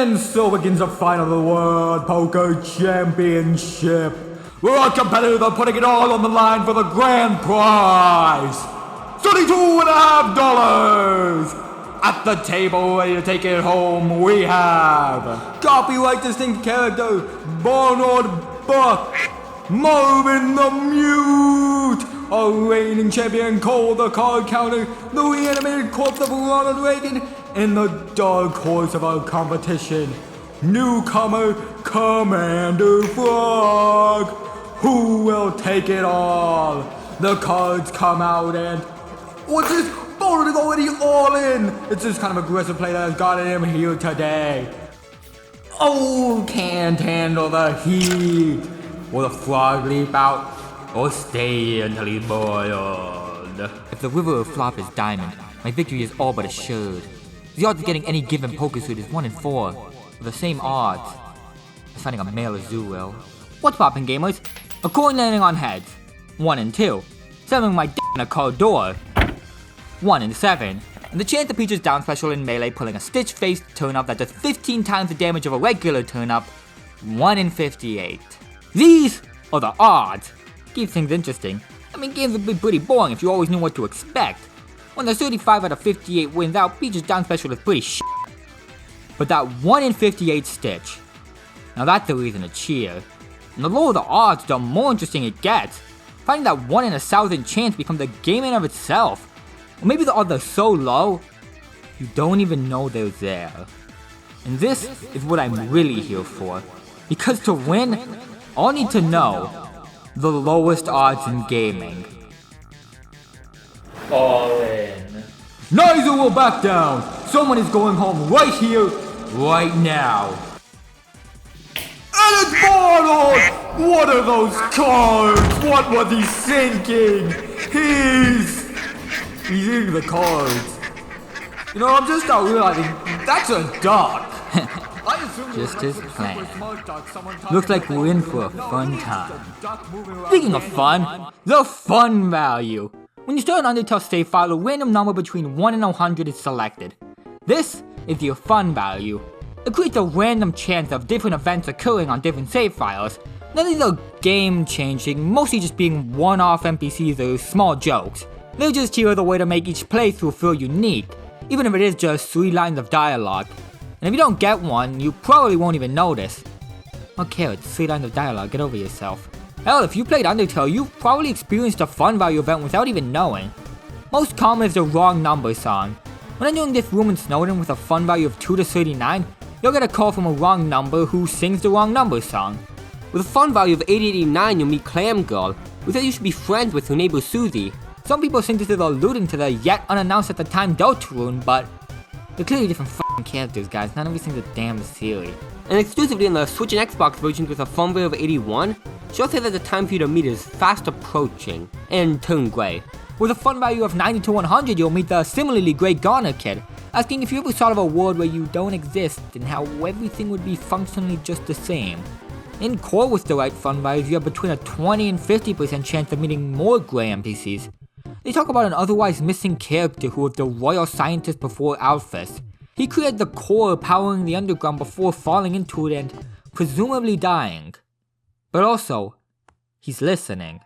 And so begins the final of the World Poker Championship. Where our competitors are putting it all on the line for the grand prize. $32.50! At the table, ready to take it home, we have copyright distinct character, Barnard Buck, Marvin the Mute, our reigning champion Cole the Card Counter, the reanimated corpse of Ronald Reagan, and the dark horse of our competition, newcomer Commander Frog. Who will take it all? The cards come out and... What's this? Barnard is already all in! It's this kind of aggressive play that has gotten him here today. Oh, can't handle the heat. Will the frog leap out or stay until he's boiled? If the river of flop is diamond, my victory is all but assured. The odds of getting any given poker suit is 1 in 4, with the same odds as finding a male zoo will. What's poppin', gamers? A coin landing on heads, 1 in 2. Selling my in a card door, 1 in 7. And the chance of Peach's down special in melee pulling a stitch-faced turn-up that does 15 times the damage of a regular turn-up, 1 in 58. These are the odds. Keeps things interesting. I mean, games would be pretty boring if you always knew what to expect. When there's 35 out of 58 wins out, Peach's down special is pretty shit. But that 1 in 58 stitch, now that's the reason to cheer. And the lower the odds, the more interesting it gets. Finding that 1 in 1,000 chance becomes a game in of itself. Or maybe the odds are so low, you don't even know they're there. And this is what I'm really here for. Because to win, I'll need to know the lowest odds in gaming. All in. Neither will back down. Someone is going home right here, right now. And it's Barnard! What are those cards? What was he thinking? He's eating the cards. You know, I'm just now realizing that's a duck. Just his plan. Looks like we're in for a fun time. Speaking of fun, the fun value. When you start an Undertale save file, a random number between 1 and 100 is selected. This is your fun value. It creates a random chance of different events occurring on different save files. None of these are game-changing, mostly just being one-off NPCs or small jokes. They're just here as a way to make each playthrough feel unique, even if it is just 3 lines of dialogue. And if you don't get one, you probably won't even notice. Okay, it's 3 lines of dialogue, get over yourself. Hell, if you played Undertale, you've probably experienced a fun value event without even knowing. Most common is the wrong number song. When I'm doing this room in Snowden with a fun value of 2 to 39, you'll get a call from a wrong number who sings the wrong number song. With a fun value of 889, you'll meet Clam Girl, who said you should be friends with her neighbor Susie. Some people think this is alluding to the yet unannounced at the time Deltarune, but they're clearly different f***ing characters, guys. Not everything's a damn series. And exclusively in the Switch and Xbox versions with a fun value of 81, she'll say that the time for you to meet is fast approaching and turn gray. With a fun value of 90 to 100, you'll meet the similarly gray Garner kid, asking if you ever thought of a world where you don't exist and how everything would be functionally just the same. In core with the right fun values, you have between a 20 and 50% chance of meeting more gray NPCs. They talk about an otherwise missing character who was the royal scientist before Alphys. He created the core powering the underground before falling into it and presumably dying. But also, he's listening.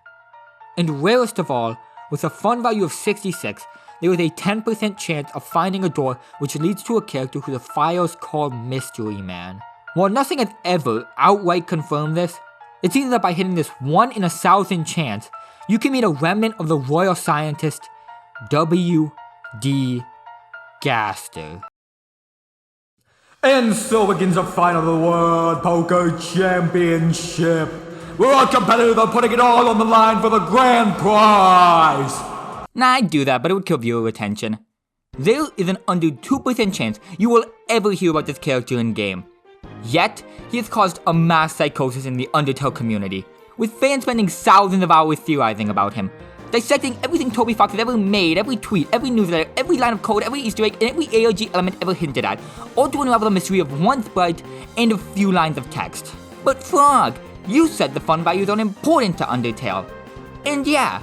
And rarest of all, with a fun value of 66, there is a 10% chance of finding a door which leads to a character who the files call Mystery Man. While nothing has ever outright confirmed this, it seems that by hitting this 1 in 1,000 chance, you can meet a remnant of the royal scientist, W.D. Gaster. And so begins the final of the World Poker Championship, where our competitors are putting it all on the line for the grand prize. Nah, I'd do that, but it would kill viewer attention. There is an under 2% chance you will ever hear about this character in game. Yet, he has caused a mass psychosis in the Undertale community, with fans spending thousands of hours theorizing about him, dissecting everything Toby Fox has ever made, every tweet, every newsletter, every line of code, every Easter egg, and every ARG element ever hinted at, all to unravel the mystery of one sprite and a few lines of text. But Frog, you said the fun values aren't important to Undertale. And yeah,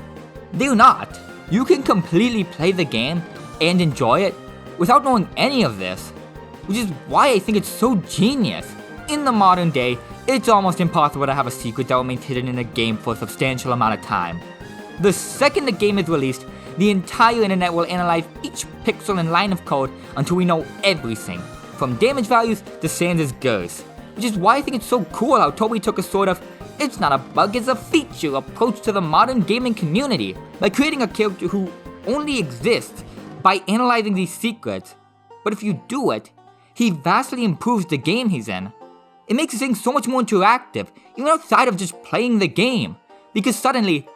they're not. You can completely play the game and enjoy it without knowing any of this. which is why I think it's so genius. In the modern day, it's almost impossible to have a secret that remains hidden in a game for a substantial amount of time. The second the game is released, the entire internet will analyze each pixel and line of code until we know everything, from damage values to Sans' girth. Which is why I think it's so cool how Toby took a sort of, it's not a bug, it's a feature approach to the modern gaming community by creating a character who only exists by analyzing these secrets. But if you do it, he vastly improves the game he's in. It makes things so much more interactive, even outside of just playing the game, because suddenly,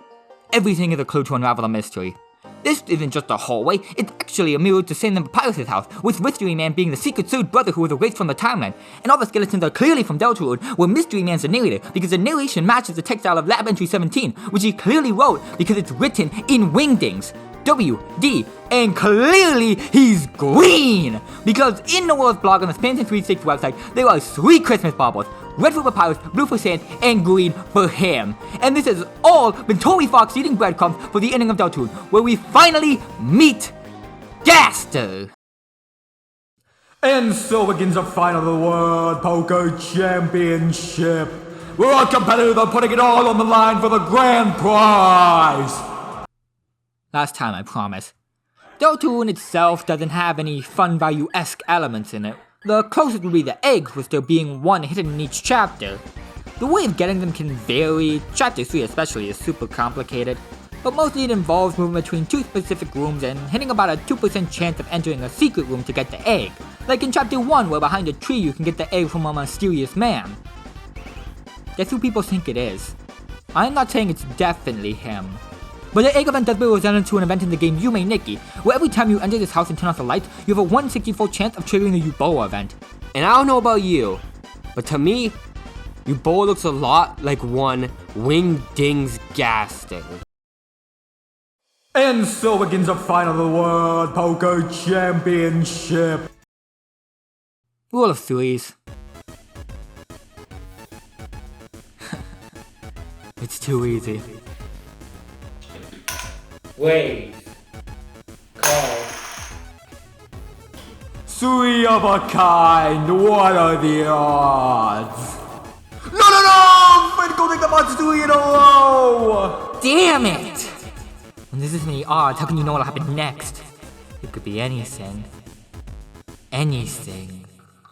everything is a clue to unravel the mystery. This isn't just a hallway, it's actually a mirror to Sam and Papyrus' house, with Mystery Man being the secret third brother who was erased from the timeline, and all the skeletons are clearly from Deltarune, where Mystery Man's the narrator, because the narration matches the text style of Lab Entry 17, which he clearly wrote because it's written in wingdings. WD, and clearly he's green! Because in the world's blog on the Spanton 360 website, there are 3 Christmas baubles. Red for Papyrus, blue for Sand, and green for him. And this has all been Toby Fox eating breadcrumbs for the ending of Deltarune, where we finally meet Gaster! And so begins the final of the World Poker Championship, where our competitors are putting it all on the line for the grand prize! Last time, I promise. Deltarune itself doesn't have any fun value-esque elements in it. The closest would be the eggs, with there being one hidden in each chapter. The way of getting them can vary, chapter 3 especially is super complicated, but mostly it involves moving between 2 specific rooms and hitting about a 2% chance of entering a secret room to get the egg, like in chapter 1 where behind a tree you can get the egg from a mysterious man. Guess who people think it is? I'm not saying it's definitely him. But the egg event does bear resemblance to an event in the game Yume Nikki, where every time you enter this house and turn off the lights, you have a 1/64 chance of triggering the Yuboa event. And I don't know about you, but to me, Yuboa looks a lot like one Wingdings Gaster. And so begins the final of the World Poker Championship. Rule of threes. It's too easy. Wait. Call. 3 of a kind, what are the odds? No! Fred go take the odds 3 in a row! Damn it! When there's this many odds, how can you know what'll happen next? It could be anything. Anything.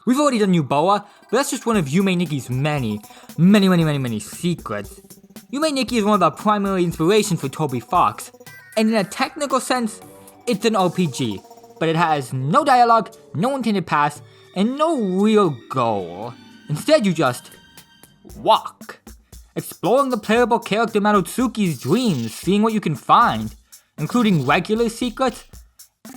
We've already done Yuboa, but that's just one of Yume Nikki's many secrets. Yume Nikki is one of the primary inspirations for Toby Fox, and in a technical sense, it's an RPG, but it has no dialogue, no intended path, and no real goal. Instead, you just walk, exploring the playable character Marutsuki's dreams, seeing what you can find, including regular secrets,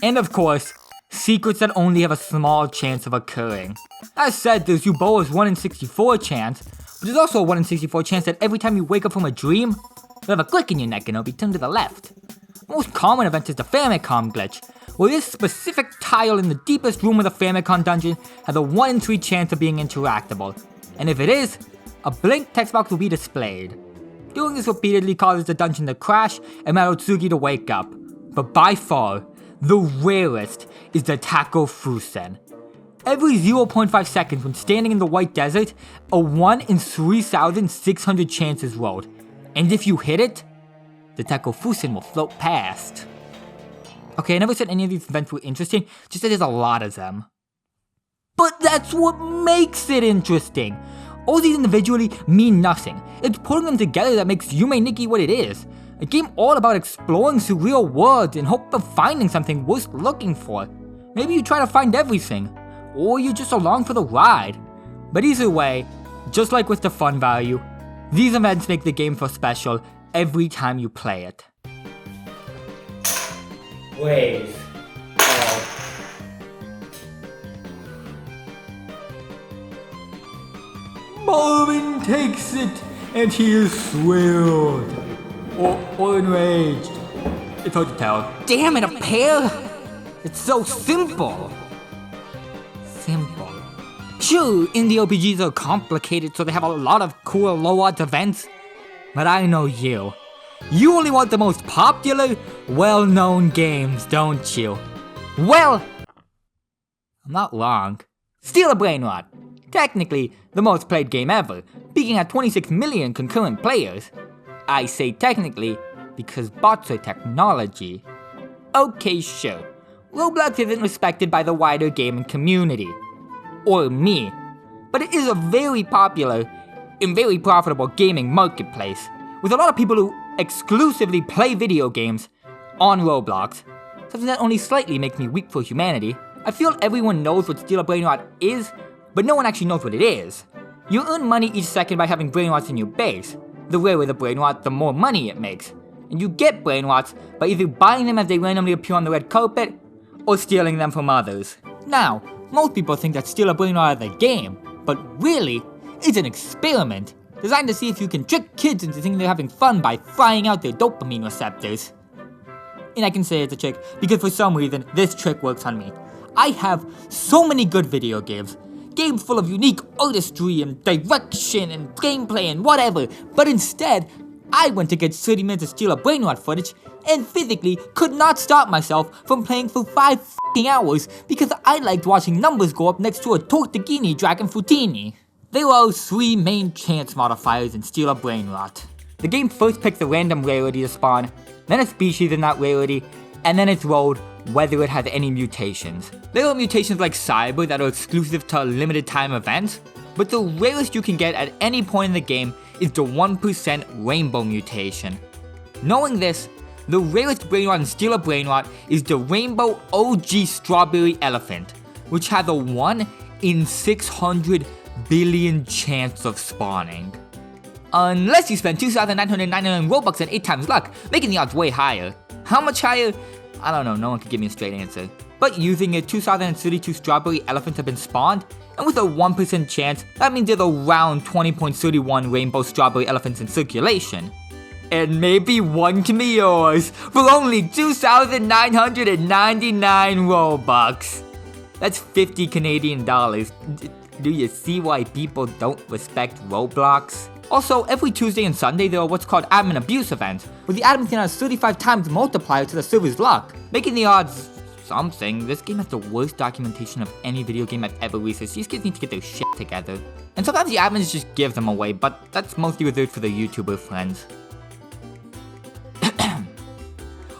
and of course, secrets that only have a small chance of occurring. As said, there's Yuboa's 1 in 64 chance, but there's also a 1 in 64 chance that every time you wake up from a dream, you'll have a click in your neck and it'll be turned to the left. The most common event is the Famicom glitch, where this specific tile in the deepest room of the Famicom dungeon has a 1 in 3 chance of being interactable, and if it is, a blank text box will be displayed. Doing this repeatedly causes the dungeon to crash and Marutsuki to wake up, but by far, the rarest is the Taco Fusen. Every 0.5 seconds when standing in the White Desert, a 1 in 3,600 chance is rolled, and if you hit it, the Taco Fusen will float past. Okay, I never said any of these events were interesting, just that there's a lot of them. But that's what makes it interesting! All these individually mean nothing. It's putting them together that makes Yume Nikki what it is. A game all about exploring surreal worlds in hope of finding something worth looking for. Maybe you try to find everything, or you're just along for the ride. But either way, just like with the fun value, these events make the game feel special every time you play it. Wave. Marvin takes it, and he is thrilled. Or enraged. It's hard to tell. Damn it, a pair? It's so simple. Simple. Sure, indie RPGs are complicated, so they have a lot of cool low-odds events. But I know you. You only want the most popular, well-known games, don't you? Well, I'm not wrong. Steal a Brainrot. Technically, the most played game ever, peaking at 26 million concurrent players. I say technically because bots are technology. Okay, sure. Roblox isn't respected by the wider gaming community. Or me. But it is a very popular and very profitable gaming marketplace, with a lot of people who exclusively play video games on Roblox. Something that only slightly makes me weep for humanity. I feel everyone knows what Steal a Brainrot is, but no one actually knows what it is. You earn money each second by having brainrots in your base. The rarer the brainrot, the more money it makes. And you get brainrots by either buying them as they randomly appear on the red carpet, or stealing them from others. Now, most people think that Steal a Brainrot is a game, but really, it's an experiment designed to see if you can trick kids into thinking they're having fun by frying out their dopamine receptors. And I can say it's a trick because for some reason, this trick works on me. I have so many good video games. Games full of unique artistry and direction and gameplay and whatever, but instead, I went to get 30 minutes of Steal a Brainrot footage and physically could not stop myself from playing for 5 f***ing hours because I liked watching numbers go up next to a tortellini dragon fruttini. There are 3 main chance modifiers in Steal a Brainrot. The game first picks a random rarity to spawn, then a species in that rarity, and then it's rolled whether it has any mutations. There are mutations like Cyber that are exclusive to limited time events, but the rarest you can get at any point in the game is the 1% Rainbow mutation. Knowing this, the rarest Brainrot in Steal a Brainrot is the Rainbow OG Strawberry Elephant, which has a 1 in 600 billion chance of spawning. Unless you spend 2,999 Robux and 8 times luck, making the odds way higher. How much higher? I don't know, no one can give me a straight answer. But using it, 2,032 Strawberry Elephants have been spawned, and with a 1% chance, that means there's around 20.31 Rainbow Strawberry Elephants in circulation. And maybe one can be yours for only 2,999 Robux. That's 50 Canadian dollars. Do you see why people don't respect Roblox? Also, every Tuesday and Sunday there are what's called admin abuse events, where the admin can have 35 times multiplier to the server's luck, making the odds something. This game has the worst documentation of any video game I've ever researched. These kids need to get their shit together. And sometimes the admins just give them away, but that's mostly reserved for the YouTuber friends.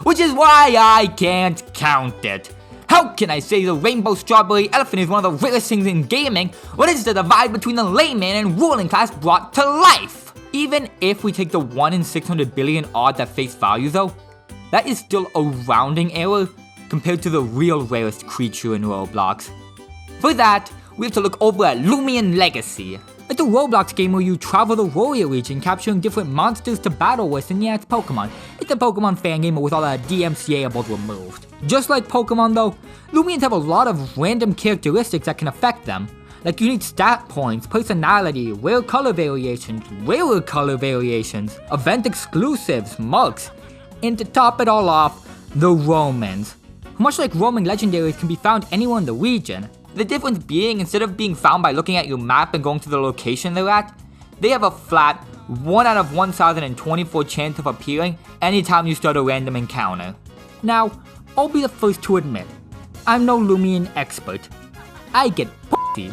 Which is why I can't count it. How can I say the Rainbow Strawberry Elephant is one of the rarest things in gaming when it's the divide between the layman and ruling class brought to life? Even if we take the 1 in 600 billion odds at face value though, that is still a rounding error compared to the real rarest creature in Roblox. For that, we have to look over at Lumion Legacy. It's a Roblox game where you travel the Warrior region capturing different monsters to battle with, and yeah, it's Pokemon. It's a Pokemon fan game with all the DMCA-ables removed. Just like Pokemon though, Lumions have a lot of random characteristics that can affect them, like unique stat points, personality, rare color variations, rarer color variations, event exclusives, marks, and to top it all off, the Romans. Much like roaming legendaries can be found anywhere in the region. The difference being, instead of being found by looking at your map and going to the location they're at, they have a flat 1 out of 1,024 chance of appearing anytime you start a random encounter. Now, I'll be the first to admit, I'm no Lumion expert. I get pussy.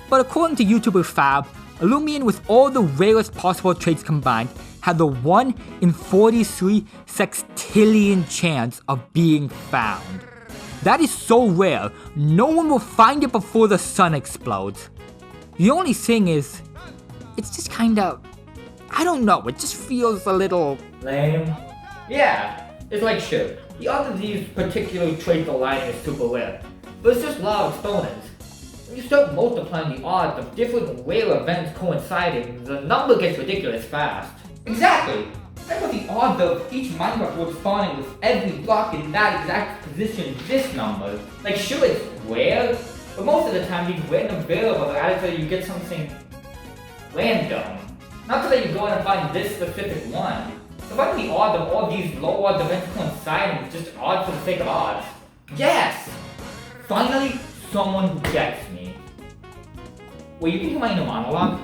But according to YouTuber Fab, a Lumion with all the rarest possible traits combined had the 1 in 43 sextillion chance of being found. That is so rare, no one will find it before the sun explodes. The only thing is, it's just kinda, I don't know, it just feels a little lame. Yeah, it's like sure, the odds of these particular traits aligning is super rare, but it's just law of exponents. When you start multiplying the odds of different rare events coinciding, the number gets ridiculous fast. Exactly! That's what the odds of each Minecraft world spawning with every block in that exact position is this number. Like sure it's rare, but most of the time these random variables are added so that you get something random. Not so that you go in and find this specific one. So finding the odds of all these low odds events coinciding is just odds for the sake of odds. Yes! Finally, someone gets me. Wait, you think my inner monologue?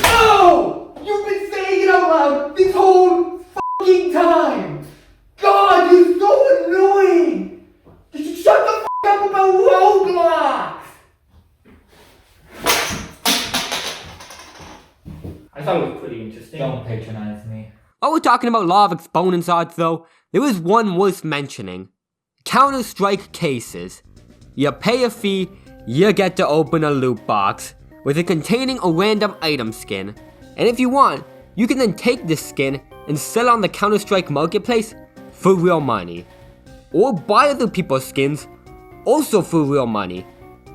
Oh! You've been saying it out loud this whole fucking time! God, you're so annoying! Did you shut the fuck up about Roblox? I thought it was pretty interesting. Don't patronize me. While we're talking about Law of Exponents odds though, there is one worth mentioning. Counter-Strike cases. You pay a fee, you get to open a loot box with it containing a random item skin. And if you want, you can then take this skin and sell on the Counter-Strike marketplace for real money. Or buy other people's skins, also for real money.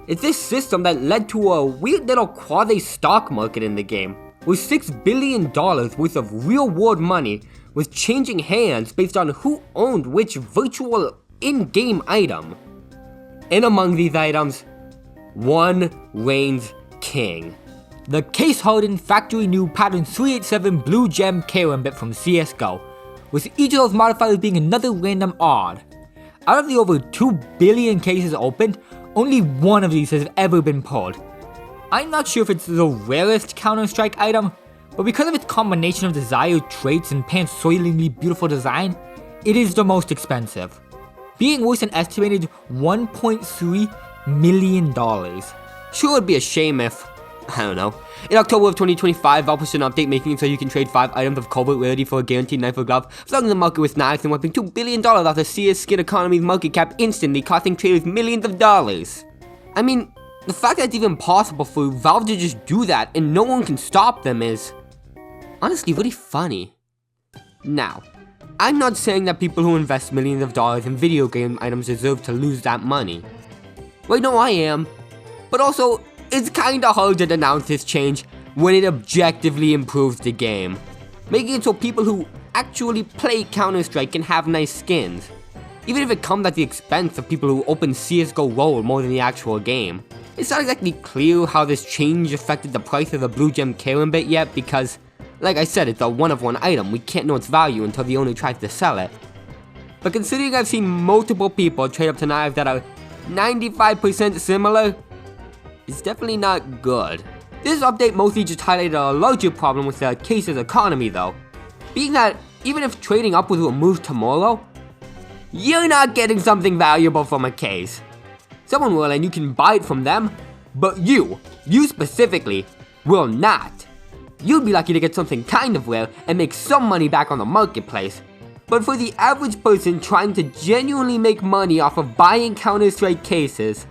It's this system that led to a weird little quasi-stock market in the game, where $6 billion worth of real-world money was changing hands based on who owned which virtual in-game item. And among these items, one reigns king. The case-hardened factory-new pattern 387 blue gem Karambit from CSGO, with each of those modifiers being another random odd. Out of the over 2 billion cases opened, only one of these has ever been pulled. I'm not sure if it's the rarest Counter-Strike item, but because of its combination of desired traits and pan-soilingly beautiful design, it is the most expensive, being worth an estimated $1.3 million. Sure, it'd be a shame if, I don't know, in October of 2025, Valve pushed an update making it so you can trade 5 items of covert rarity for a guaranteed knife or glove, flooding the market with knives and wiping $2 billion off the CS skin economy's market cap instantly, costing traders millions of dollars. I mean, the fact that it's even possible for Valve to just do that and no one can stop them is honestly really funny. Now, I'm not saying that people who invest millions of dollars in video game items deserve to lose that money. Right now I am, but also, it's kinda hard to denounce this change when it objectively improves the game, making it so people who actually play Counter-Strike can have nice skins, even if it comes at the expense of people who open CSGO role more than the actual game. It's not exactly clear how this change affected the price of the blue gem Karambit yet because, like I said, it's a one-of-one item, we can't know its value until the owner tries to sell it. But considering I've seen multiple people trade up to knives that are 95% similar, it's definitely not good. This update mostly just highlighted a larger problem with the case's economy though, being that even if trading up was removed tomorrow, you're not getting something valuable from a case. Someone will and you can buy it from them, but you specifically, will not. You'd be lucky to get something kind of rare and make some money back on the marketplace. But for the average person trying to genuinely make money off of buying Counter-Strike cases,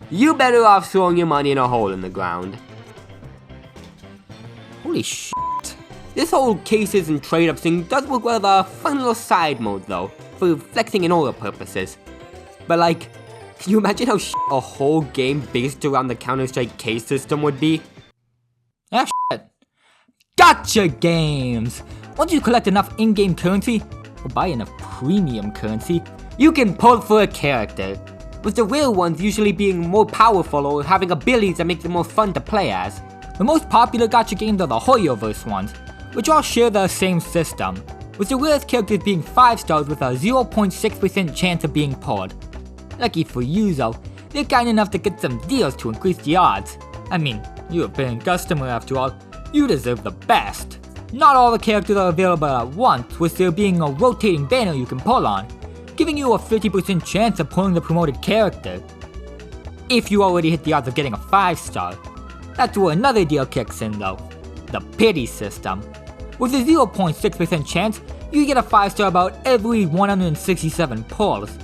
you're better off throwing your money in a hole in the ground. Holy shit. This whole cases and trade-ups thing does work well as a fun little side mode though, for flexing and aura purposes. But like, can you imagine how a whole game based around the Counter-Strike case system would be? Ah, shit. Gacha games! Once you collect enough in-game currency, or buy enough premium currency, you can pull for a character, with the rare ones usually being more powerful or having abilities that make them more fun to play as. The most popular gacha games are the Hoyoverse ones, which all share the same system, with the rarest characters being 5 stars with a 0.6% chance of being pulled. Lucky for you though, they're kind enough to get some deals to increase the odds. I mean, you're a paying customer after all, you deserve the best. Not all the characters are available at once, with there being a rotating banner you can pull on, giving you a 50% chance of pulling the promoted character. If you already hit the odds of getting a 5 star. That's where another deal kicks in though, the pity system. With a 0.6% chance, you get a 5 star about every 167 pulls.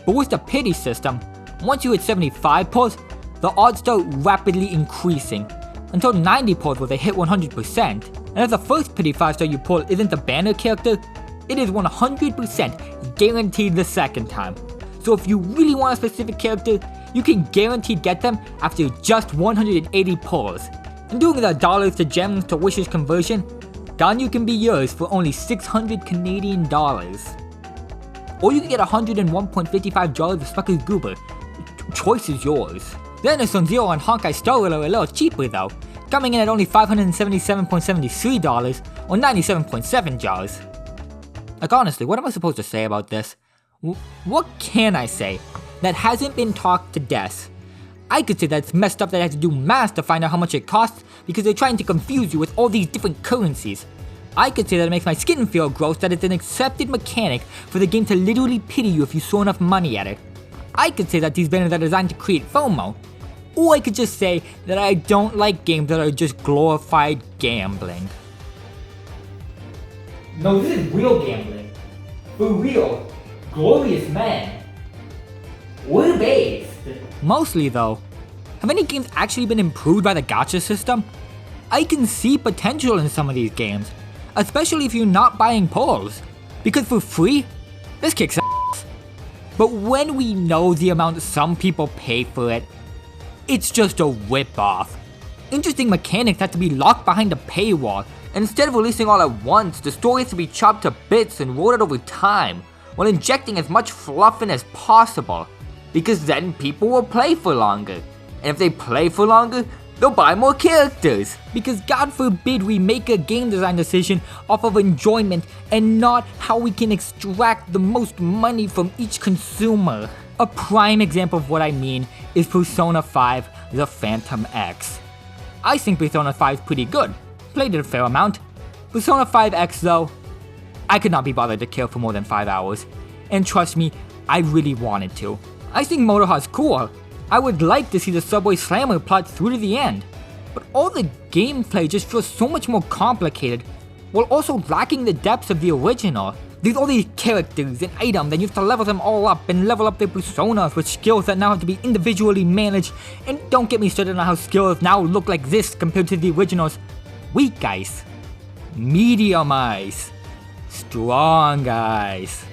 But with the pity system, once you hit 75 pulls, the odds start rapidly increasing, until 90 pulls where they hit 100%. And if the first pity 5 star you pull isn't the banner character, it is 100% guaranteed the second time. So if you really want a specific character, you can guaranteed get them after just 180 pulls. And doing the dollars to gems to wishes conversion, Ganyu can be yours for only 600 Canadian dollars. Or you can get 101.55 jars of Sucker's Goober. Choice is yours. Then there's Sun Zero and Honkai Star Rail are a little cheaper though, coming in at only $577.73 or 97.7 jars. Like honestly, what am I supposed to say about this? What can I say that hasn't been talked to death? I could say that it's messed up that I have to do math to find out how much it costs because they're trying to confuse you with all these different currencies. I could say that it makes my skin feel gross that it's an accepted mechanic for the game to literally pity you if you throw enough money at it. I could say that these banners are designed to create FOMO. Or I could just say that I don't like games that are just glorified gambling. No, this is real gambling. For real. Glorious men. We're based. Mostly though. Have any games actually been improved by the gacha system? I can see potential in some of these games, especially if you're not buying pulls, because for free, this kicks ass. But when we know the amount some people pay for it, it's just a rip-off. Interesting mechanics have to be locked behind a paywall, and instead of releasing all at once, the story has to be chopped to bits and rolled out over time, while injecting as much fluff in as possible, because then people will play for longer. And if they play for longer, they'll buy more characters. Because God forbid we make a game design decision off of enjoyment and not how we can extract the most money from each consumer. A prime example of what I mean is Persona 5 The Phantom X. I think Persona 5 is pretty good, played it a fair amount. Persona 5 X though, I could not be bothered to kill for more than 5 hours. And trust me, I really wanted to. I think Motorhead's cool. I would like to see the Subway Slammer plot through to the end, but all the gameplay just feels so much more complicated, while also lacking the depths of the original. There's all these characters and items and you have to level them all up and level up their personas with skills that now have to be individually managed, and don't get me started on how skills now look like this compared to the originals. Weak ice, medium ice, strong ice,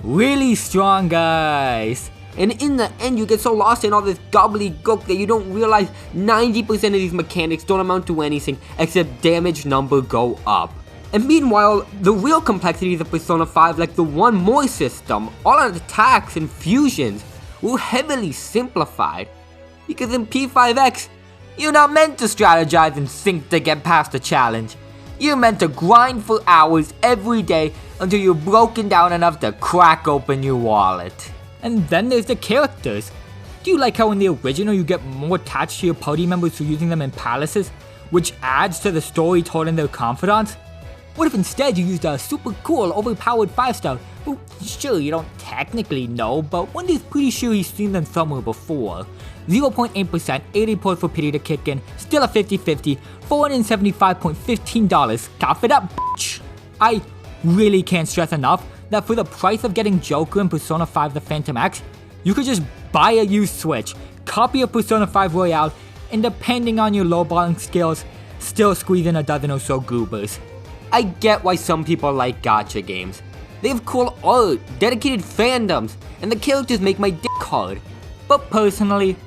really strong ice. And in the end, you get so lost in all this gobbledygook that you don't realize 90% of these mechanics don't amount to anything except damage number go up. And meanwhile, the real complexities of Persona 5, like the One More system, all our attacks and fusions, were heavily simplified. Because in P5X, you're not meant to strategize and think to get past a challenge. You're meant to grind for hours every day until you're broken down enough to crack open your wallet. And then there's the characters. Do you like how in the original you get more attached to your party members through using them in palaces, which adds to the story told in their confidants? What if instead you used a super cool overpowered 5-star, who sure you don't technically know, but one is pretty sure he's seen them somewhere before. 0.8%, 80 points for pity to kick in, still a 50-50, $475.15, cough it up, bitch. I really can't stress enough that for the price of getting Joker in Persona 5 The Phantom X, you could just buy a used Switch, copy a Persona 5 Royale, and depending on your lowballing skills, still squeeze in a dozen or so goobers. I get why some people like gacha games. They have cool art, dedicated fandoms, and the characters make my dick hard. But personally,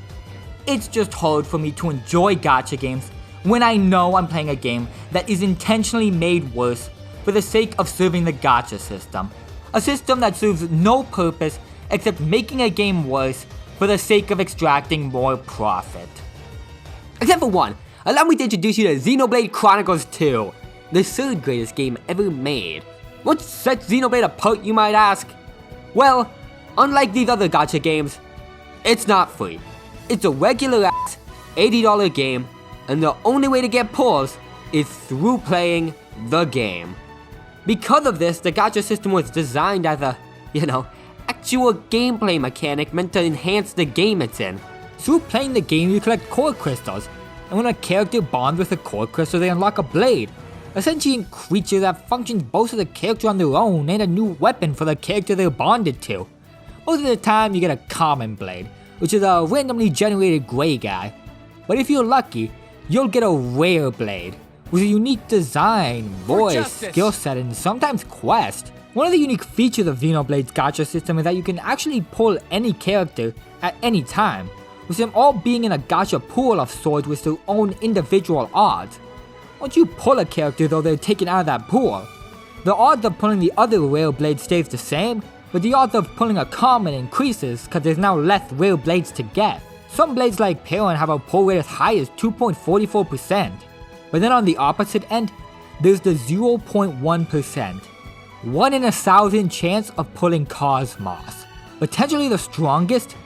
it's just hard for me to enjoy gacha games when I know I'm playing a game that is intentionally made worse for the sake of serving the gacha system. A system that serves no purpose except making a game worse for the sake of extracting more profit. Except for one, allow me to introduce you to Xenoblade Chronicles 2, the third greatest game ever made. What sets Xenoblade apart, you might ask? Well, unlike these other gacha games, it's not free. It's a regular ass $80 game, and the only way to get pulls is through playing the game. Because of this, the gacha system was designed as a, actual gameplay mechanic meant to enhance the game it's in. Through playing the game, you collect core crystals, and when a character bonds with a core crystal, they unlock a blade, a sentient creature that functions both as a character on their own and a new weapon for the character they're bonded to. Most of the time, you get a common blade, which is a randomly generated gray guy. But if you're lucky, you'll get a rare blade, with a unique design, voice, skill set, and sometimes quest. One of the unique features of Xenoblade's gacha system is that you can actually pull any character at any time, with them all being in a gacha pool of sorts with their own individual odds. Once you pull a character though, they're taken out of that pool. The odds of pulling the other rare blade stays the same, but the odds of pulling a common increases because there's now less rare blades to get. Some blades like Perrin have a pull rate as high as 2.44%. But then on the opposite end, there's the 0.1%. 1 in 1,000 chance of pulling Cosmos. Potentially the strongest,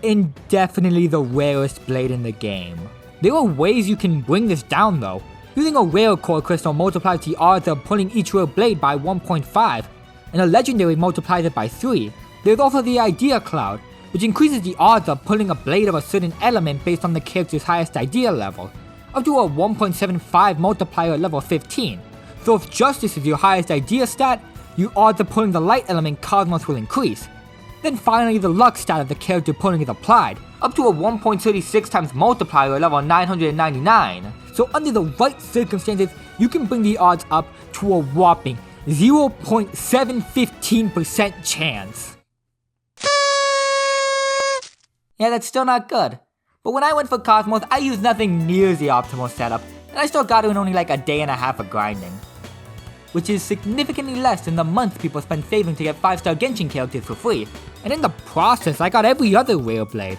and definitely the rarest blade in the game. There are ways you can bring this down though. Using a rare core crystal multiplies the odds of pulling each rare blade by 1.5, and a legendary multiplies it by 3. There's also the idea cloud, which increases the odds of pulling a blade of a certain element based on the character's highest idea level, up to a 1.75 multiplier at level 15. So if Justice is your highest idea stat, your odds of pulling the light element Cosmos will increase. Then finally the luck stat of the character pulling is applied, up to a 1.36 times multiplier at level 999. So under the right circumstances, you can bring the odds up to a whopping 0.715% chance. Yeah, that's still not good. But when I went for Cosmos, I used nothing near the optimal setup, and I still got it in only like a day and a half of grinding. Which is significantly less than the months people spend saving to get 5-star Genshin characters for free. And in the process, I got every other rare blade.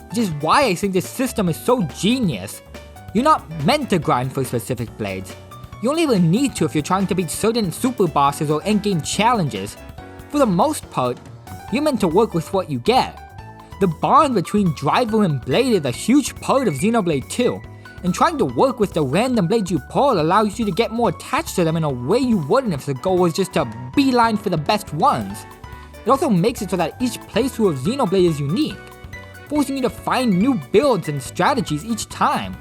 Which is why I think this system is so genius. You're not meant to grind for specific blades. You only ever need to if you're trying to beat certain super bosses or endgame challenges. For the most part, you're meant to work with what you get. The bond between driver and blade is a huge part of Xenoblade 2, and trying to work with the random blades you pull allows you to get more attached to them in a way you wouldn't if the goal was just to beeline for the best ones. It also makes it so that each playthrough of Xenoblade is unique, forcing you to find new builds and strategies each time,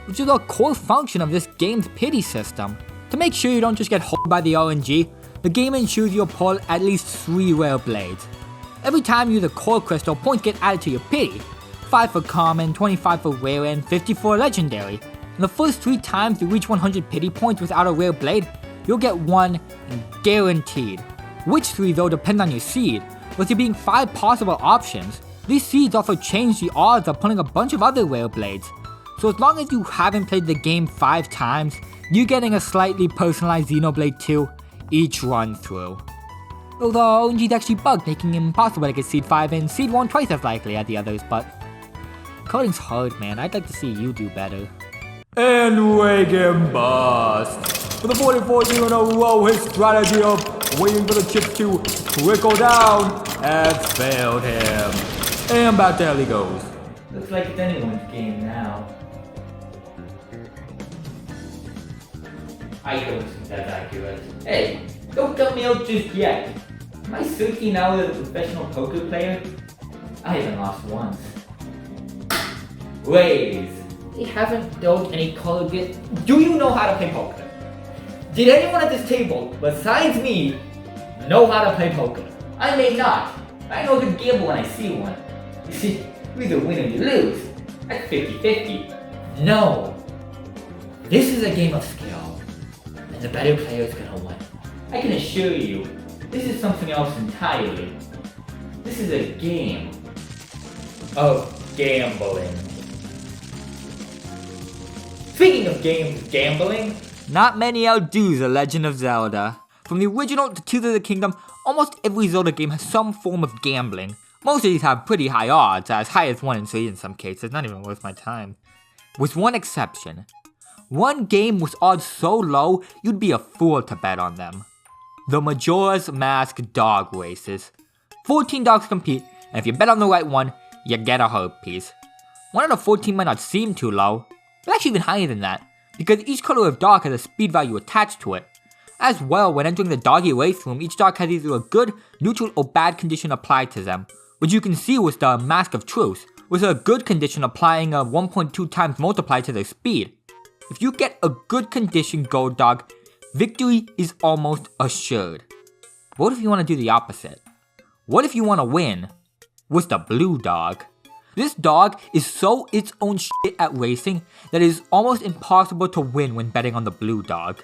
which is a core function of this game's pity system. To make sure you don't just get holed by the RNG, the game ensures you'll pull at least 3 rare blades. Every time you use a core crystal, points get added to your pity. 5 for common, 25 for rare, and 50 for legendary. And the first 3 times you reach 100 pity points without a rare blade, you'll get 1 guaranteed. Which 3 though depend on your seed, with there being 5 possible options. These seeds also change the odds of pulling a bunch of other rare blades. So as long as you haven't played the game 5 times, you're getting a slightly personalized Xenoblade 2 each run through. Though the RNG is actually bugged, making it impossible to get Seed 5 and Seed 1 twice as likely as the others, but coding's hard, man. I'd like to see you do better. And wake him bust. For the 44 you know his strategy of waiting for the chips to trickle down has failed him. And back there he goes. Looks like it's anyone's game now. I don't think that's accurate. Hey, don't cut me out just yet. Am I 13 now as a professional poker player? I haven't lost once. Raise. They haven't dealt any card yet. Do you know how to play poker? Did anyone at this table, besides me, know how to play poker? I may not. I know the gamble when I see one. You see, you either win or you lose. That's 50-50. No. This is a game of skill. And the better player is gonna win. I can assure you, this is something else entirely. This is a game of gambling. Speaking of games of gambling, Not many outdo The Legend of Zelda. From the original to Tears of the Kingdom, almost every Zelda game has some form of gambling. Most of these have pretty high odds, as high as 1 in 3 in some cases, not even worth my time. With one exception. One game with odds so low, you'd be a fool to bet on them. The Majora's Mask Dog Races. 14 dogs compete, and if you bet on the right one, you get a herb piece. 1 out of 14 might not seem too low, but actually even higher than that, because each color of dog has a speed value attached to it. As well, when entering the doggy race room, each dog has either a good, neutral, or bad condition applied to them, which you can see with the Mask of Truth, with a good condition applying a 1.2 times multiply to their speed. If you get a good condition gold dog, victory is almost assured. What if you want to do the opposite? What if you want to win with the blue dog? This dog is so its own shit at racing that it is almost impossible to win when betting on the blue dog.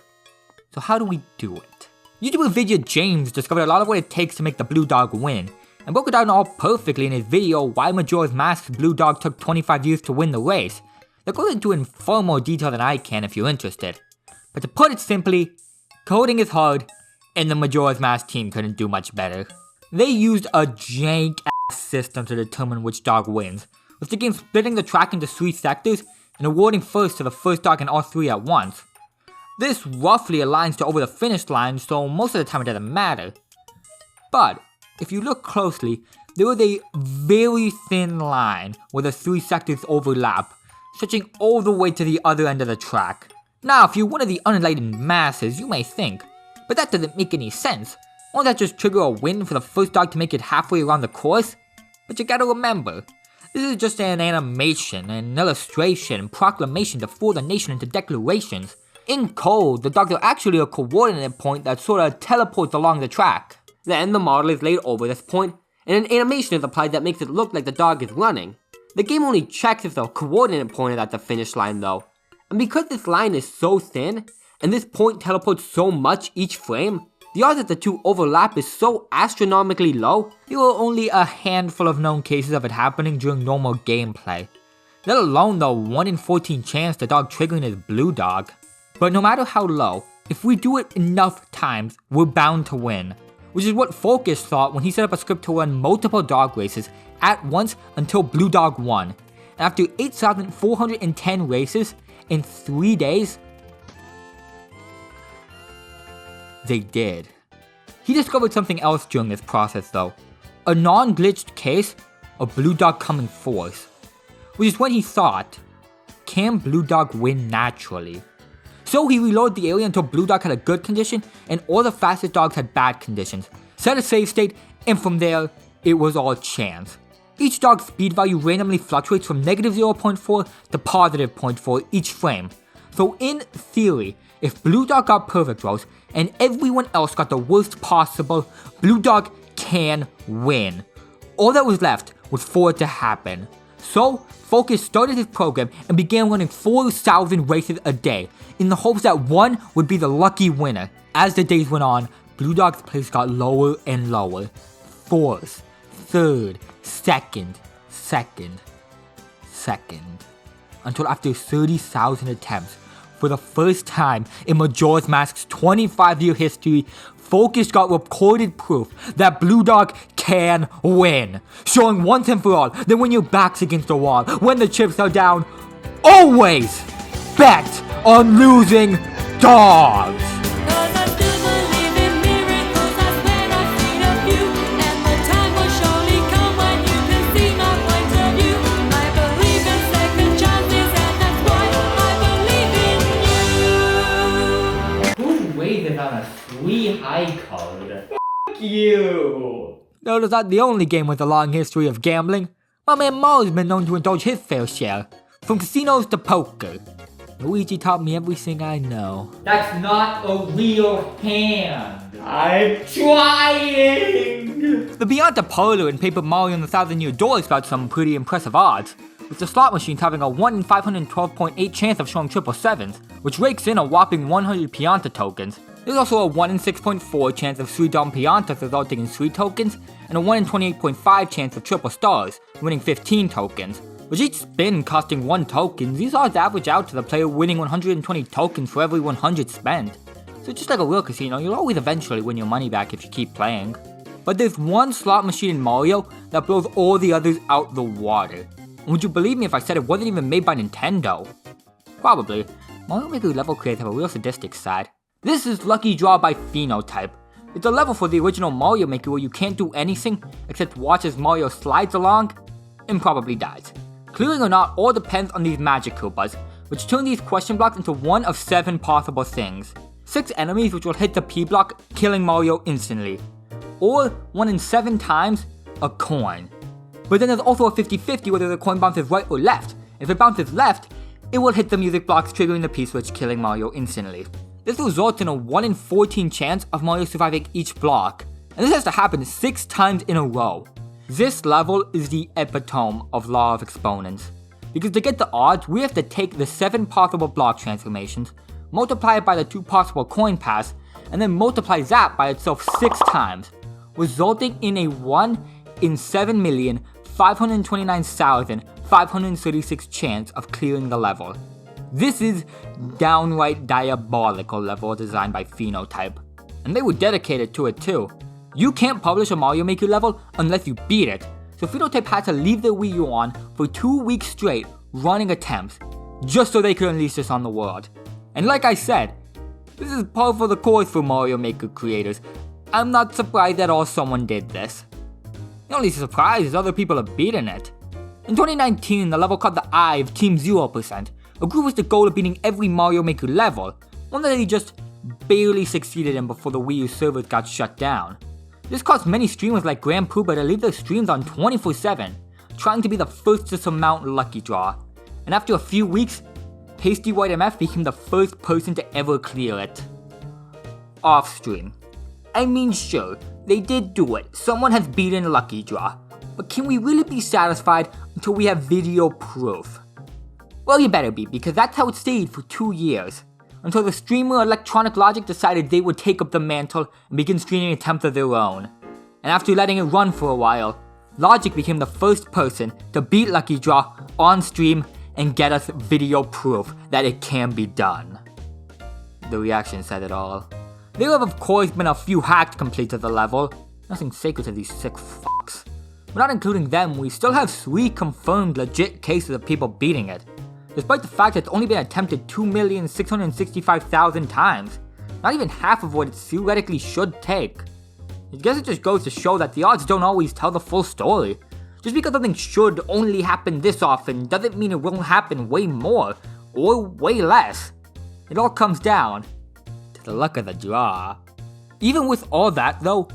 So how do we do it? YouTuber Vidya James discovered a lot of what it takes to make the blue dog win, and broke it down all perfectly in his video Why Majora's Mask's blue dog took 25 years to win the race. That goes into in far more detail than I can if you're interested. But to put it simply, coding is hard, and the Majora's Mask team couldn't do much better. They used a jank ass system to determine which dog wins, with the game splitting the track into 3 sectors and awarding first to the first dog in all 3 at once. This roughly aligns to over the finish line, so most of the time it doesn't matter. But if you look closely, there is a very thin line where the 3 sectors overlap, stretching all the way to the other end of the track. Now, if you're one of the unenlightened masses, you may think, but that doesn't make any sense. Won't that just trigger a win for the first dog to make it halfway around the course? But you gotta remember, this is just an animation, an illustration, and proclamation to fool the nation into declarations. In code, the dogs are actually a coordinate point that sorta teleports along the track. Then the model is laid over this point, and an animation is applied that makes it look like the dog is running. The game only checks if the coordinate point is at the finish line though. And because this line is so thin, and this point teleports so much each frame, the odds that the two overlap is so astronomically low. There are only a handful of known cases of it happening during normal gameplay, let alone the 1 in 14 chance the dog triggering is blue dog. But no matter how low, if we do it enough times, we're bound to win. Which is what Focus thought when he set up a script to run multiple dog races at once until blue dog won. And after 8,410 races in 3 days, they did. He discovered something else during this process though. A non-glitched case of blue dog coming fourth. Which is when he thought, can blue dog win naturally? So he reloaded the area until blue dog had a good condition and all the fastest dogs had bad conditions. Set a save state, and from there, it was all chance. Each dog's speed value randomly fluctuates from negative 0.4 to positive 0.4 each frame. So in theory, if blue dog got perfect rolls and everyone else got the worst possible, blue dog can win. All that was left was for it to happen. So Focus started his program and began running 4,000 races a day in the hopes that one would be the lucky winner. As the days went on, blue dog's place got lower and lower. Fourth, third, second, until after 30,000 attempts, for the first time in Majora's Mask's 25-year history, Focus got recorded proof that blue dog can win, showing once and for all that when your back's against the wall, when the chips are down, always bet on losing dogs. On a sweet high code. Fuck you! No, that's not the only game with a long history of gambling. My man Mario's been known to indulge his fair share, from casinos to poker. Luigi taught me everything I know. That's not a real hand. I'm trying! The Beyond the Parlor and Paper Mario and the Thousand Year Door got some pretty impressive odds, with the slot machines having a 1 in 512.8 chance of showing triple sevens, which rakes in a whopping 100 Pianta tokens. There's also a 1 in 6.4 chance of 3 Dom Piantas resulting in 3 tokens, and a 1 in 28.5 chance of triple stars, winning 15 tokens. With each spin costing 1 token, these odds average out to the player winning 120 tokens for every 100 spent. So just like a real casino, you'll always eventually win your money back if you keep playing. But there's one slot machine in Mario that blows all the others out the water. And would you believe me if I said it wasn't even made by Nintendo? Probably. Mario Maker level creators have a real sadistic side. This is Lucky Draw by Phenotype. It's a level for the original Mario Maker where you can't do anything except watch as Mario slides along and probably dies. Clearing or not all depends on these magic Koopas, which turn these question blocks into one of 7 possible things. 6 enemies which will hit the P block, killing Mario instantly. Or 1 in 7 times, a coin. But then there's also a 50-50 whether the coin bounces right or left. If it bounces left, it will hit the music blocks, triggering the P switch, killing Mario instantly. This results in a 1 in 14 chance of Mario surviving each block, and this has to happen 6 times in a row. This level is the epitome of law of exponents, because to get the odds, we have to take the 7 possible block transformations, multiply it by the 2 possible coin paths, and then multiply that by itself 6 times, resulting in a 1 in 7,529,536 chance of clearing the level. This is downright diabolical level design by Phenotype, and they were dedicated to it too. You can't publish a Mario Maker level unless you beat it, so Phenotype had to leave their Wii U on for 2 weeks straight running attempts, just so they could unleash this on the world. And like I said, this is par for the course for Mario Maker creators. I'm not surprised at all someone did this. The only surprise is other people have beaten it. In 2019, the level called the Eye of Team 0% agreed with the goal of beating every Mario Maker level, one that he just barely succeeded in before the Wii U servers got shut down. This caused many streamers like Grand Pooba to leave their streams on 24/7, trying to be the first to surmount Lucky Draw. And after a few weeks, Pasty White MF became the first person to ever clear it. Off stream. I mean, sure, they did do it. Someone has beaten Lucky Draw. But can we really be satisfied until we have video proof? Well, you better be, because that's how it stayed for 2 years. Until the streamer Electronic Logic decided they would take up the mantle and begin streaming attempts of their own. And after letting it run for a while, Logic became the first person to beat Lucky Draw on stream and get us video proof that it can be done. The reaction said it all. There have of course been a few hacked completes of the level, nothing sacred to these sick fucks. But not including them, we still have 3 confirmed legit cases of people beating it, despite the fact that it's only been attempted 2,665,000 times, not even half of what it theoretically should take. I guess it just goes to show that the odds don't always tell the full story. Just because something should only happen this often doesn't mean it won't happen way more, or way less. It all comes down to the luck of the draw. Even with all that though,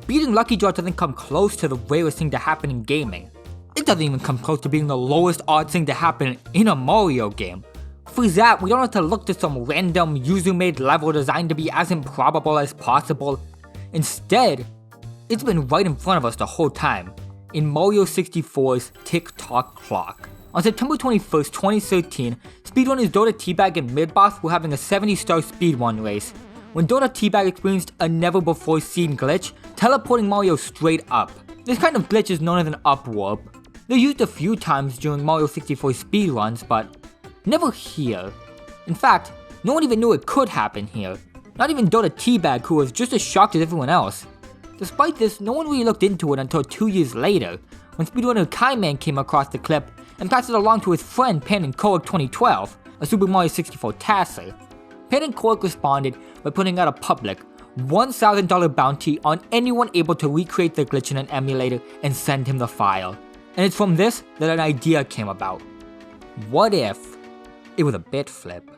beating Lucky Draw doesn't come close to the rarest thing to happen in gaming. It doesn't even come close to being the lowest odds thing to happen in a Mario game. For that, we don't have to look to some random user-made level designed to be as improbable as possible. Instead, it's been right in front of us the whole time, in Mario 64's tick-tock clock. On September 21st, 2013, speedrunners Dota Teabag and Midboss were having a 70-star speedrun race, when Dota Teabag experienced a never-before-seen glitch, teleporting Mario straight up. This kind of glitch is known as an up warp. They're used a few times during Mario 64 speedruns, but never here. In fact, no one even knew it could happen here. Not even Dota Teabag, who was just as shocked as everyone else. Despite this, no one really looked into it until 2 years later, when speedrunner Kaiman came across the clip and passed it along to his friend Pan and Korg 2012, a Super Mario 64 tasser. Pan and Korg responded by putting out a public $1,000 bounty on anyone able to recreate the glitch in an emulator and send him the file. And it's from this that an idea came about. What if it was a bit flip?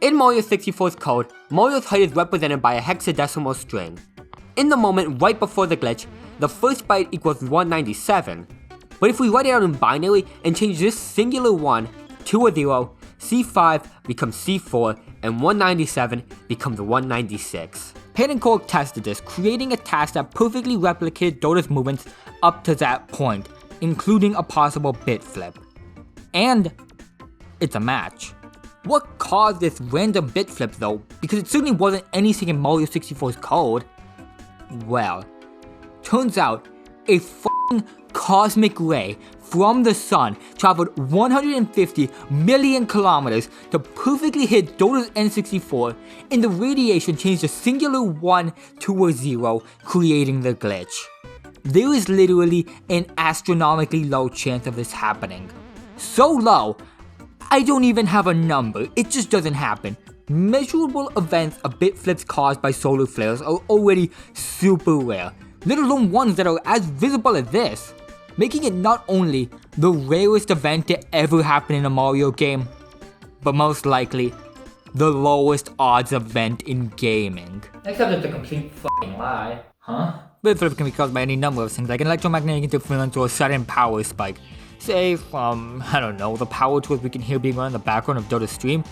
In Mario 64's code, Mario's height is represented by a hexadecimal string. In the moment right before the glitch, the first byte equals 197. But if we write it out in binary and change this singular 1 to a 0, C5 becomes C4 and 197 becomes 196. Pan and Korg tested this, creating a task that perfectly replicated Dota's movements up to that point, including a possible bit flip. And it's a match. What caused this random bit flip though, because it certainly wasn't anything in Mario 64's code? Well, turns out a f***ing cosmic ray from the sun traveled 150 million kilometers to perfectly hit Dota's N64, and the radiation changed a singular 1 to a 0, creating the glitch. There is literally an astronomically low chance of this happening. So low, I don't even have a number, it just doesn't happen. Measurable events of bit flips caused by solar flares are already super rare, let alone ones that are as visible as this, making it not only the rarest event to ever happen in a Mario game, but most likely, the lowest odds event in gaming. Except it's a complete fucking lie. Huh? Bit flip can be caused by any number of things, like an electromagnetic interference or a sudden power spike. Say from, I don't know, the power tools we can hear being run in the background of Dota's stream.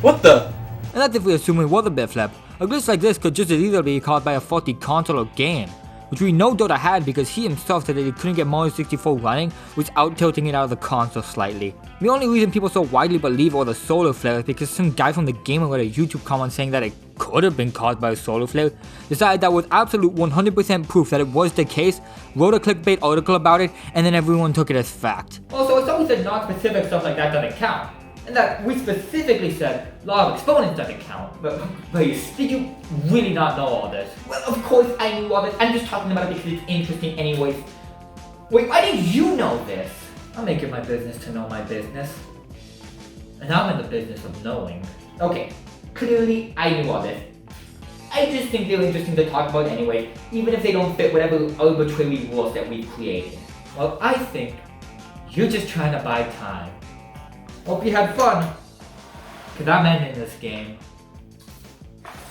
What the? And that's if we assume it was a bit flip. A glitch like this could just as easily be caused by a faulty console or game, which we know Dota had because he himself said that he couldn't get Mario 64 running without tilting it out of the console slightly. The only reason people so widely believe it was a solar flare is because some guy from the game wrote a YouTube comment saying that it could have been caused by a solar flare, decided that with absolute 100% proof that it was the case, wrote a clickbait article about it, and then everyone took it as fact. Also, it's always said non-specific stuff like that doesn't count. And that we specifically said law of exponents doesn't count. But please, did you really not know all this? Well, of course I knew all this. I'm just talking about it because it's interesting anyways. Wait, why did you know this? I'll make it my business to know my business. And I'm in the business of knowing. Okay, clearly I knew all this. I just think they're interesting to talk about anyway, even if they don't fit whatever arbitrary rules that we've created. Well, I think you're just trying to buy time. Hope you had fun, cause I'm ending this game.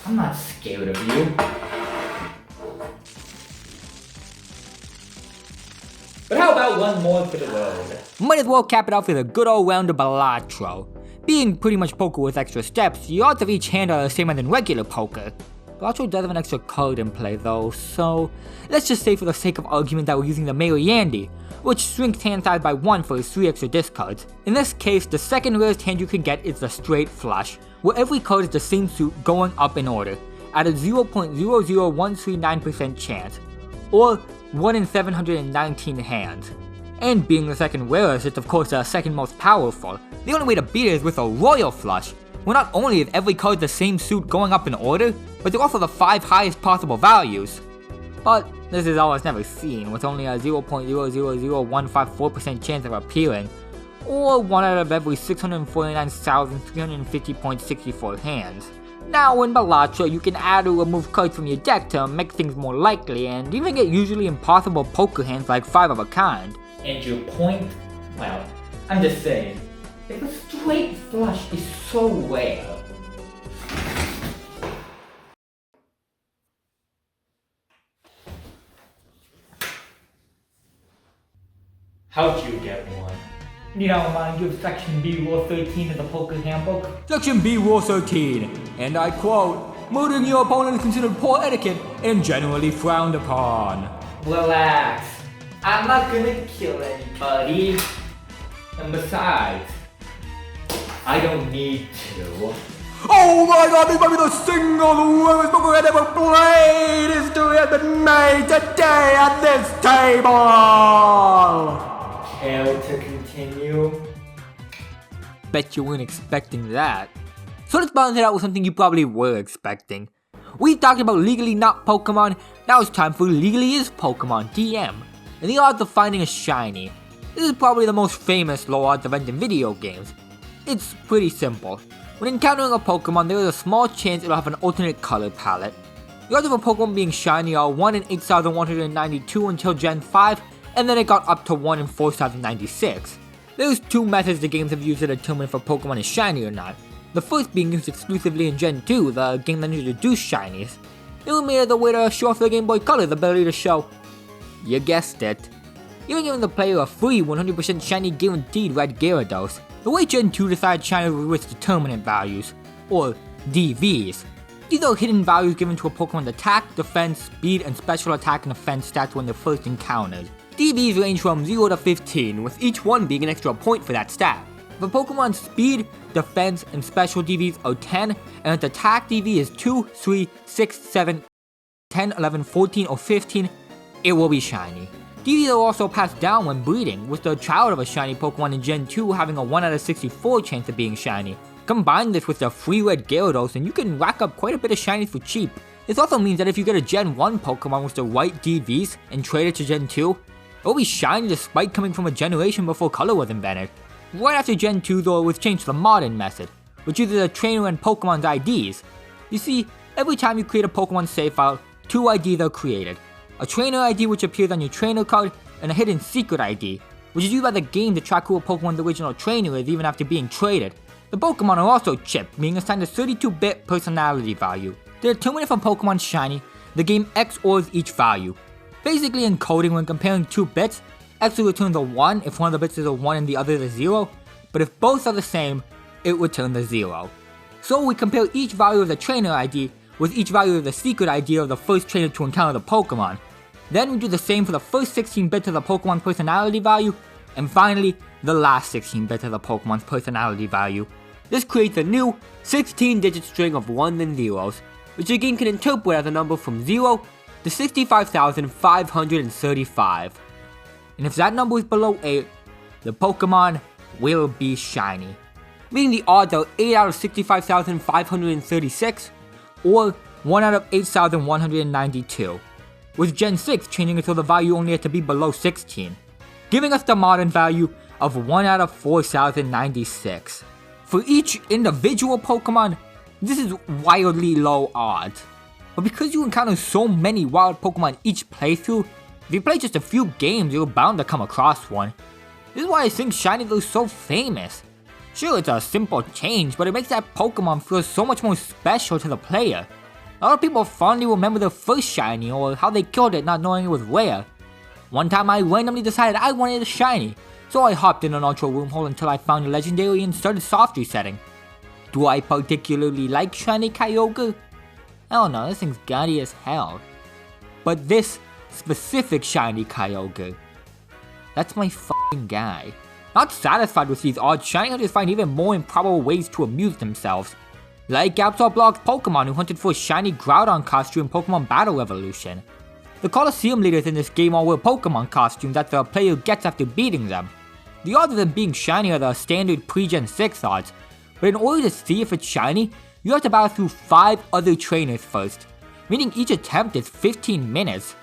I'm not scared of you. how about one more for the road? Might as well cap it off with a good old round of Balatro. Being pretty much poker with extra steps, the odds of each hand are the same as in regular poker. Balatro does have an extra card in play though, so let's just say for the sake of argument that we're using the Melee Yandy, which shrinks hand size by 1 for his 3 extra discards. In this case, the second rarest hand you can get is the straight flush, where every card is the same suit going up in order, at a 0.00139% chance, or 1 in 719 hands. And being the second rarest, it's of course the second most powerful. The only way to beat it is with a royal flush, where not only is every card the same suit going up in order, but they're also the 5 highest possible values. But this is almost never seen, with only a 0.000154% chance of appearing, or 1 out of every 649,350.64 hands. Now in Balatro, you can add or remove cards from your deck to make things more likely, and even get usually impossible poker hands like 5 of a kind. And your point? Well, I'm just saying, if a straight flush is so rare, how'd you get one? You don't mind give Section B Rule 13 of the Poker Handbook? Section B Rule 13, and I quote, murdering your opponent is considered poor etiquette and generally frowned upon. Relax. I'm not gonna kill anybody. And besides, I don't need to. Oh my god, this might be the single rarest poker I've ever played! History has been made today at this table! Care to continue? Bet you weren't expecting that. So let's balance it out with something you probably were expecting. We talked about legally not Pokemon, now it's time for legally is Pokemon TM. And the odds of finding a shiny. This is probably the most famous low odds event in video games. It's pretty simple. When encountering a Pokemon, there is a small chance it'll have an alternate color palette. The odds of a Pokemon being shiny are 1 in 8,192 until Gen 5, and then it got up to 1 in 4,096. There's 2 methods the games have used to determine if a Pokemon is shiny or not. The first being used exclusively in Gen 2, the game that introduced shinies. It was made as a way to show off the Game Boy Color's ability to show, you guessed it, even giving the player a free 100% shiny guaranteed red Gyarados. The way Gen 2 decided shiny with its determinant values, or DVs. These are hidden values given to a Pokemon's attack, defense, speed, and special attack and defense stats when they're first encountered. DVs range from 0 to 15, with each one being an extra point for that stat. If a Pokemon's speed, defense, and special DVs are 10, and its attack DV is 2, 3, 6, 7, 10, 11, 14, or 15, it will be shiny. DVs are also passed down when breeding, with the child of a shiny Pokemon in Gen 2 having a 1 out of 64 chance of being shiny. Combine this with the free red Gyarados and you can rack up quite a bit of shinies for cheap. This also means that if you get a Gen 1 Pokemon with the right DVs and trade it to Gen 2, it will be shiny despite coming from a generation before color was invented. Right after Gen 2 though, it was changed to the modern method, which uses a trainer and Pokemon's IDs. You see, every time you create a Pokemon save file, 2 IDs are created. A trainer ID which appears on your trainer card, and a hidden secret ID, which is used by the game to track who a Pokemon's original trainer is even after being traded. The Pokemon are also chipped, being assigned a 32-bit personality value. To determine if a Pokemon is shiny, the game XORs each value. Basically in coding, when comparing 2 bits, X will return the 1 if one of the bits is a 1 and the other is a 0, but if both are the same, it returns the 0. So we compare each value of the trainer ID with each value of the secret ID of the first trainer to encounter the Pokemon. Then we do the same for the first 16 bits of the Pokemon's personality value, and finally, the last 16 bits of the Pokemon's personality value. This creates a new 16-digit string of 1s and 0s, which the game can interpret as a number from 0 to 65,535. And if that number is below 8, the Pokemon will be shiny. Meaning the odds are 8 out of 65,536, or 1 out of 8,192. With Gen 6 changing it so the value only had to be below 16, giving us the modern value of 1 out of 4,096. For each individual Pokemon, this is wildly low odds. But because you encounter so many wild Pokemon each playthrough, if you play just a few games, you're bound to come across one. This is why I think shinies are so famous. Sure, it's a simple change, but it makes that Pokemon feel so much more special to the player. A lot of people fondly remember their first shiny or how they killed it not knowing it was rare. One time I randomly decided I wanted a shiny, so I hopped in an ultra room hole until I found a legendary and started soft resetting. Do I particularly like shiny Kyogre? I don't know, this thing's gaudy as hell. But this specific shiny Kyogre, that's my f***ing guy. Not satisfied with these odds, shiny hunters find even more improbable ways to amuse themselves. Like Absol Block's Pokemon who hunted for a shiny Groudon costume in Pokemon Battle Revolution. The Coliseum leaders in this game all wear Pokemon costumes that the player gets after beating them. The odds of them being shiny are the standard pre-Gen 6 odds, but in order to see if it's shiny, you have to battle through 5 other trainers first, meaning each attempt is 15 minutes.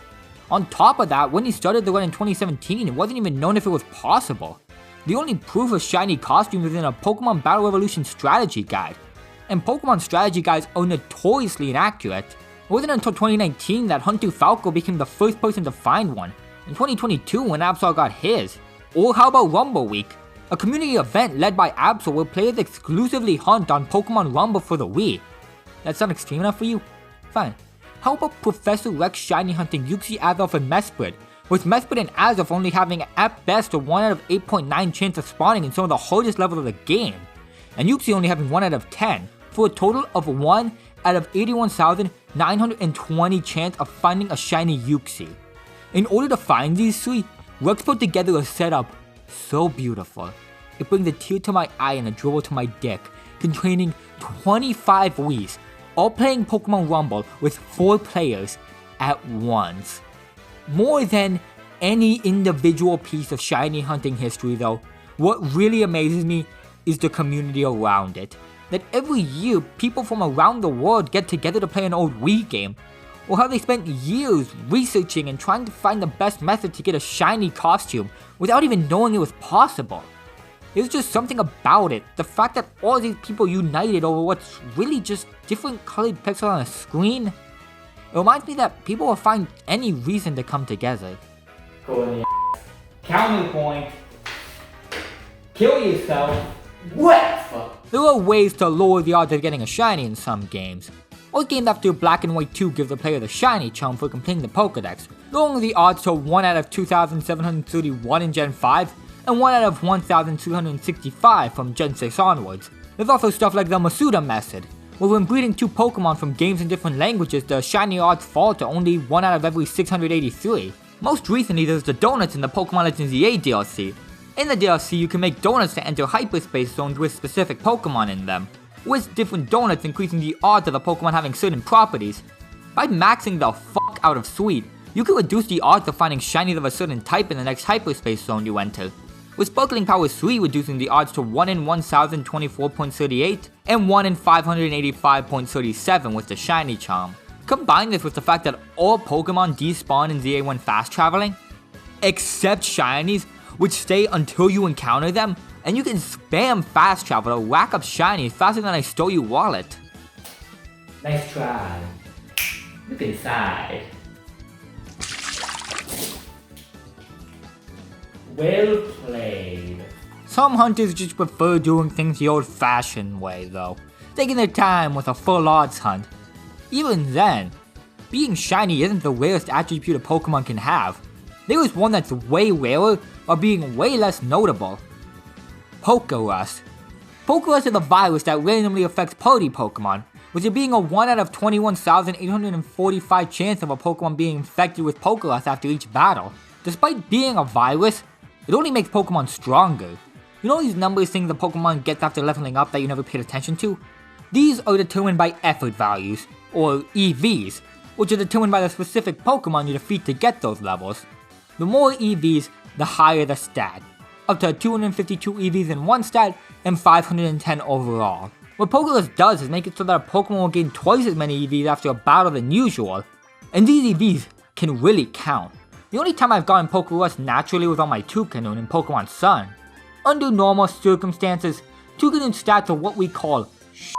On top of that, when he started the run in 2017, it wasn't even known if it was possible. The only proof of shiny costumes was in a Pokemon Battle Revolution strategy guide, and Pokemon strategy guides are notoriously inaccurate. It wasn't until 2019 that Hunter Falco became the first person to find one, in 2022 when Absol got his. Or how about Rumble Week, a community event led by Absol where players exclusively hunt on Pokemon Rumble for the Wii. That's not extreme enough for you? Fine. How about Professor Rex shiny hunting Uxie, Azelf, and Mesprit, with Mesprit and Azelf only having at best a 1 out of 8.9 chance of spawning in some of the hardest levels of the game, and Uxie only having 1 out of 10, for a total of 1 out of 81,920 chance of finding a shiny Uxie. In order to find these 3, Rex put together a setup so beautiful. It brings a tear to my eye and a dribble to my dick, containing 25 Wiis, all playing Pokemon Rumble with 4 players at once. More than any individual piece of shiny hunting history though, what really amazes me is the community around it. That every year people from around the world get together to play an old Wii game, or how they spent years researching and trying to find the best method to get a shiny costume without even knowing it was possible. There's just something about it, the fact that all these people united over what's really just different colored pixels on a screen. It reminds me that people will find any reason to come together. Go in the ass. Counterpoint. Kill yourself. What? There are ways to lower the odds of getting a shiny in some games. Most games after Black and White 2 give the player the shiny charm for completing the Pokedex, lowering the odds to 1 out of 2,731 in Gen 5, and 1 out of 1,265 from Gen 6 onwards. There's also stuff like the Masuda method, where when breeding 2 Pokemon from games in different languages, the shiny odds fall to only 1 out of every 683. Most recently, there's the donuts in the Pokemon Legends EA DLC. In the DLC, you can make donuts to enter hyperspace zones with specific Pokemon in them, with different donuts increasing the odds of the Pokemon having certain properties. By maxing the fuck out of Sweet, you can reduce the odds of finding shinies of a certain type in the next hyperspace zone you enter, with Sparkling Power 3 reducing the odds to 1 in 1024.38 and 1 in 585.37 with the shiny charm. Combine this with the fact that all Pokemon despawn in ZA when fast traveling, except shinies, which stay until you encounter them, and you can spam fast travel to rack up shinies faster than I stole your wallet. Nice try. Look inside. Well played. Some hunters just prefer doing things the old-fashioned way though, taking their time with a full odds hunt. Even then, being shiny isn't the rarest attribute a Pokemon can have. There is one that's way rarer, while being way less notable. Pokerus. Pokerus is a virus that randomly affects party Pokemon, with there being a 1 out of 21,845 chance of a Pokemon being infected with Pokerus after each battle. Despite being a virus, it only makes Pokemon stronger. You know these numbers things the Pokemon gets after leveling up that you never paid attention to? These are determined by effort values, or EVs, which are determined by the specific Pokemon you defeat to get those levels. The more EVs, the higher the stat, up to 252 EVs in one stat and 510 overall. What Pokerus does is make it so that a Pokemon will gain twice as many EVs after a battle than usual, and these EVs can really count. The only time I've gotten Pokerus naturally was on my Toucanoon in Pokemon Sun. Under normal circumstances, Toucanoon's stats are what we call shit.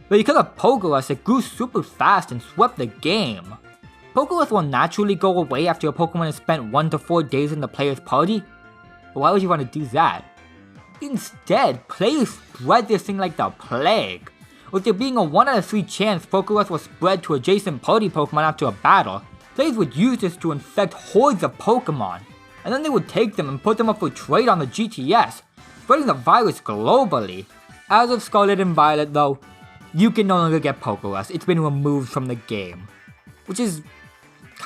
But because of Pokerus, it grew super fast and swept the game. Pokerus will naturally go away after a Pokemon has spent 1 to 4 days in the player's party. But why would you want to do that? Instead, players spread this thing like the plague. With there being a 1 out of 3 chance Pokerus will spread to adjacent party Pokemon after a battle, Players would use this to infect hordes of Pokemon, and then they would take them and put them up for trade on the GTS, spreading the virus globally. As of Scarlet and Violet though, you can no longer get Pokerus. It's been removed from the game, which is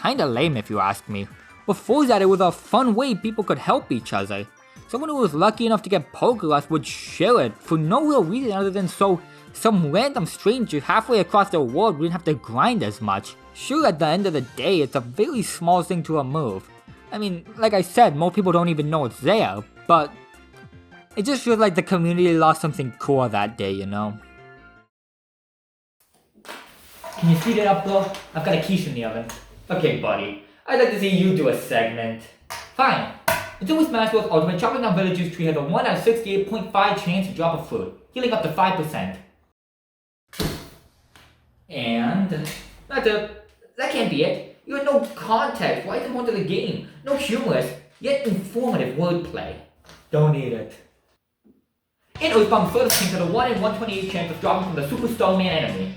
kinda lame if you ask me. Before that, it was a fun way people could help each other. Someone who was lucky enough to get Pokerus would share it for no real reason other than so some random stranger halfway across the world wouldn't have to grind as much. Sure, at the end of the day, it's a very small thing to remove. I mean, like I said, most people don't even know it's there, but it just feels like the community lost something cool that day, you know? Can you speed it up, bro? I've got a quiche in the oven. Okay, buddy. I'd like to see you do a segment. Fine. Until we Smash Bros. Ultimate, chopping down Villager's tree has a 1 out of 68.5 chance to drop a fruit, healing up to 5%. And that can't be it. You had no context. Why is it more to the game? No humorous, yet informative wordplay. Don't need it. In Earthbound, first chance has a 1 in 128 chance of dropping from the Super Starman enemy.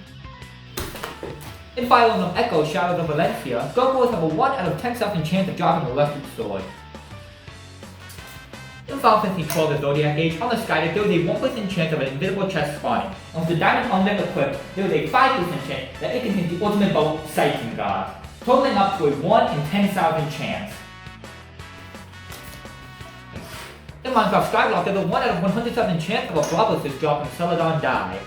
In Fire Emblem Echo Shadows of Valencia, gargoyles have a 1 out of 10,000 chance of dropping a electric sword. In Final Fantasy XII The Zodiac Age, on the Skydeck there is a 1% chance of an invisible chest spawning, and with the Diamond Unlit equipped, there is a 5% chance that it contains the ultimate bow Sighting God, totaling up to a 1 in 10,000 chance. In Minecraft Skyblock, there's a 1 out of 100,000 chance of a Blobless dropping Celadon die.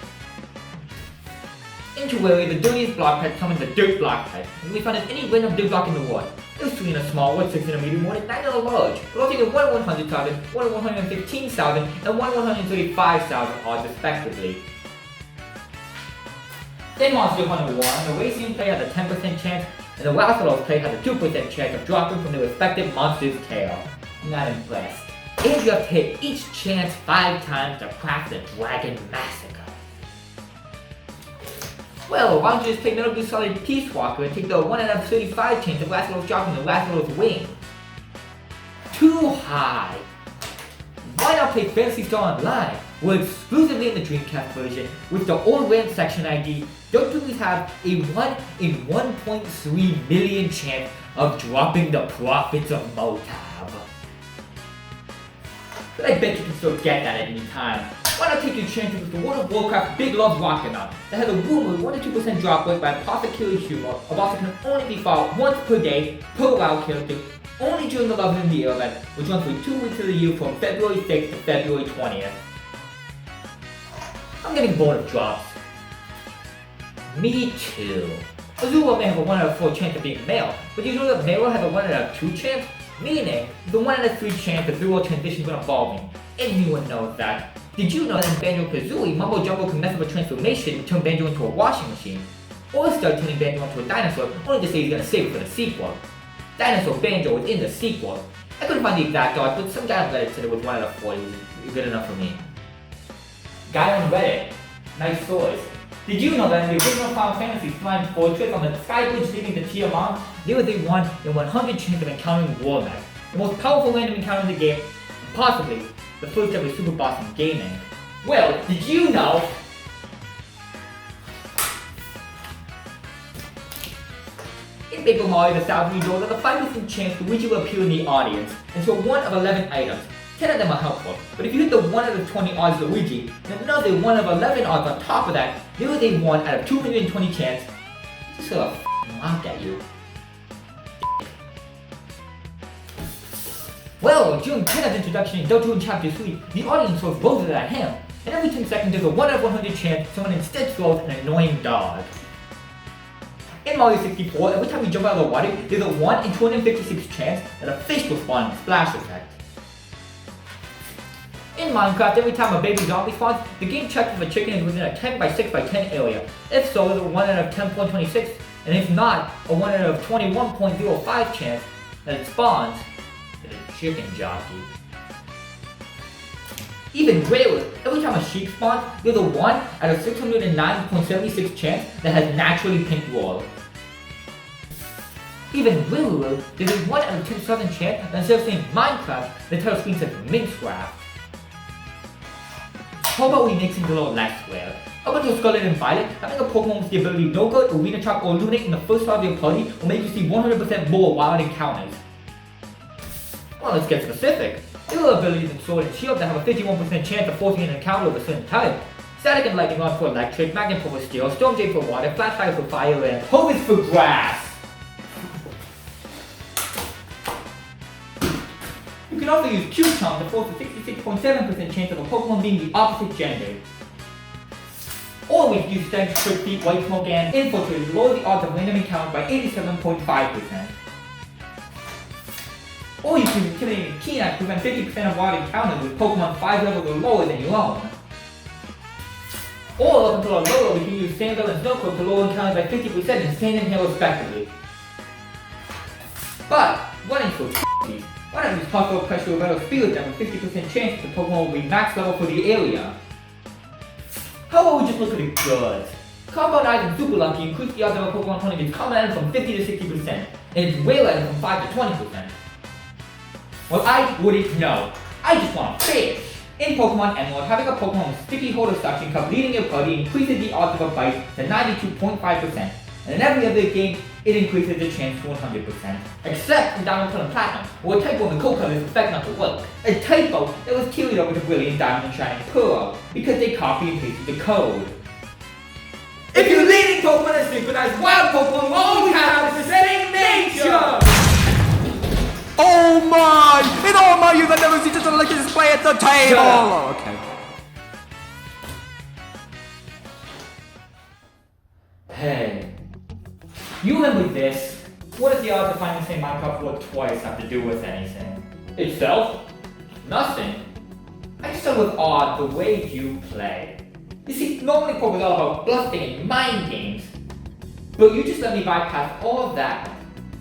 In Terraria, the dirtiest block type summons the dirt block type, and we found in any random dirt block in the world. There's 3 in a small, 1 6 in a medium, 1 and 9 in a large, but also get 1 in 100,000, 1 in 115,000, and 1 in 135,000 odds respectively. In Monster Hunter 1, the Racing player has a 10% chance, and the Rathalos player has a 2% chance of dropping from the respective monster's tail. I'm not impressed. And you have to hit each chance 5 times to craft the Dragon Massacre. Well, why don't you just play Metal Gear Solid Peace Walker and take the 1 out of 35 chance of Rathalos dropping the Rathalos wing? Too high! Why not play Phantasy Star Online, where exclusively in the Dreamcast version, with the old RAM section ID, don't you have a 1 in 1.3 million chance of dropping the Prophets of Motab? But I bet you can still get that at any time. Why not take your chances with the World of Warcraft Big Love Rockonaut that has a rumored 1 to 2% drop rate by Apothecary Humor, a boss that can only be fought once per day per WoW character, only during the Love in the Year event, which runs for 2 weeks of the year from February 6th to February 20th. I'm getting bored of drops. Me too. Azula may have a 1 out of 4 chance of being male, but usually the male has a 1 out of 2 chance, meaning the 1 out of 3 chance of Zero transitions when evolving. Everyone knows that. Did you know that in Banjo-Kazooie, Mumbo Jumbo can mess up a transformation and turn Banjo into a washing machine? Or start turning Banjo into a dinosaur, only to say he's gonna save it for the sequel. Dinosaur Banjo was in the sequel. I couldn't find the exact odds, but some guy on Reddit said it was 1 out of 4. It was good enough for me. Guy on Reddit. Nice source. Did you know that in the original Final Fantasy Flying Fortress on the Sky Bridge leading to Tiamat, there was a 1 in 100 chance of encountering Warmac, the most powerful random encounter in the game, possibly the first ever super boss in gaming. Well, did you know? In Paper Mario The Thousand Year Door, there's a 5% chance Luigi will appear in the audience, and so 1 of 11 items. 10 of them are helpful, but if you hit the 1 out of 20 odds Luigi, and another 1 of 11 odds on top of that, there is a 1 out of 220 chance. Just gonna laugh at you. Well, during Kenna's introduction in Deltarune Chapter 3, the audience throws roses at him, and every 10 seconds there's a 1 out of 100 chance someone instead throws an annoying dog. In Mario 64, every time you jump out of the water, there's a 1 in 256 chance that a fish will spawn in splash effect. In Minecraft, every time a baby zombie spawns, the game checks if a chicken is within a 10 by 6 by 10 area. If so, there's a 1 out of 10.26, and if not, a 1 out of 21.05 chance that it spawns in a chicken jockey. Even rarer, every time a sheep spawns, there's a 1 out of 609.76 chance that has naturally pink wool. Even rarer, there's a 1 out of 10,000 chance that instead of saying Minecraft, the title screen says Minecraft. How about we make things a little less rare? Up until Scarlet and Violet, having a Pokemon with the ability No-Good, Arena Trap, or Illuminate in the first part of your party will make you see 100% more wild encounters. Well, let's get specific. There are abilities in Sword and Shield that have a 51% chance of forcing an encounter of a certain type. Static and Lightning Rod for electric, Magnet for steel, Storm Jade for water, Flash Fire for fire, and Hose for grass. You can also use Q-Charm to force a 66.7% chance of a Pokemon being the opposite gender. Or we can use Stench, Quick Feet, White Smoke, and Infiltrate to lower the odds of random encounters by 87.5%. Or you can Intimidate and Keen Eye to prevent 50% of wild encounters with Pokemon 5 levels or lower than your own. Or up until our lower, we can use Sandbell and Snowcroak to lower encounters by 50% and Sand and Hail respectively. But, running so easy, why not use Possible Pressure or Metal Spirit Gem with 50% chance that the Pokemon will be max level for the area? How about we just look at the goods? Compound Eyes and Super Lucky increase the odds of a Pokemon hunting its common item from 50 to 60%, and its rare item from 5 to 20%. Well, I wouldn't know. I just want fish! In Pokemon Emerald, having a Pokemon with Sticky Hold or Suction Cup leading your party increases the odds of a bite to 92.5%, and in every other game, it increases the chance to 100%. Except in Diamond Pearl and Platinum, where a typo in the code color is effect not to work. A typo that was carried over to Brilliant Diamond and Shining Pearl, because they copy and pasted the code. If you're leading Pokemon and synchronized wild Pokemon, all we have is the same nature! Oh my! In all my youth, I've never seen such a lucky display at the table! Oh, okay. Hey. You remember this? What does the odds of finding the same Minecraft world twice have to do with anything? Itself? Nothing. I just start with odd the way you play. You see, normally poker's all about bluffing and mind games. But you just let me bypass all of that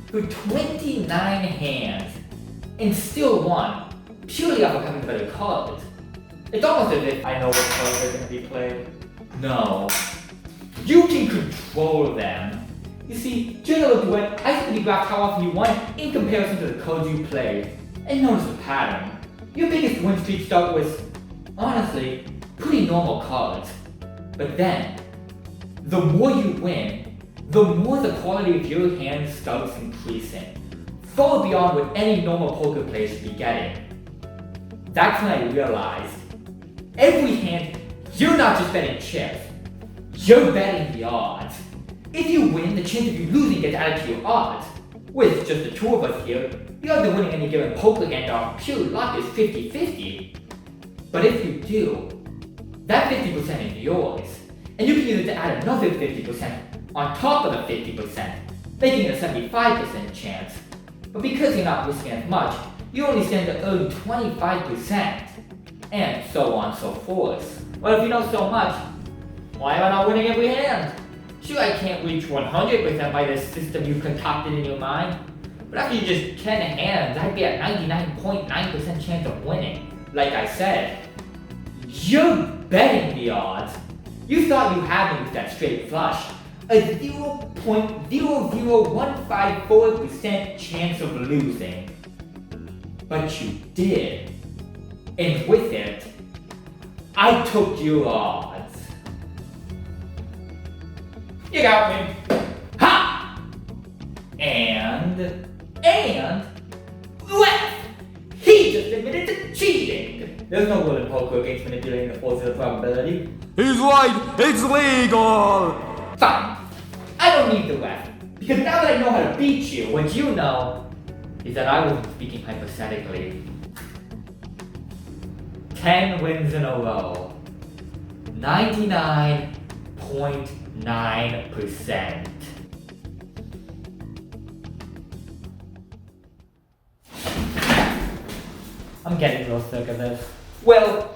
through 29 hands and still won, purely off of having better cards. It's almost as if I know what cards are going to be played. No. You can control them. You see, during the duet, I simply graph how often you won in comparison to the cards you played. And notice a pattern. Your biggest win streak start with, honestly, pretty normal cards. But then, the more you win, the more the quality of your hand starts increasing, far beyond what any normal poker player should be getting. That's when I realized, every hand, you're not just betting chips, you're betting the odds. If you win, the chance of you losing gets added to your odds. With just the two of us here, the odds of winning any given poker hand off pure luck is 50-50. But if you do, that 50% is yours, and you can use it to add another 50% on top of the 50%, making it a 75% chance. But because you're not risking as much, you only stand to earn 25%, and so on and so forth. Well, if you know so much, why am I not winning every hand? Sure, I can't reach 100% by the system you concocted in your mind, but after you just 10 hands, I'd be at 99.9% chance of winning. Like I said, you're betting the odds. You thought you had me with that straight flush, a 0.00154% chance of losing. But you did, and with it, I took your odds. You got me. Ha! And, left! He just admitted to cheating! There's no rule in poker against manipulating the forces of probability. He's right! It's legal! Fine. I don't need the ref. Because now that I know how to beat you, what you know is that I wasn't speaking hypothetically. 10 wins in a row. 99.9%. I'm getting real sick of this. Well,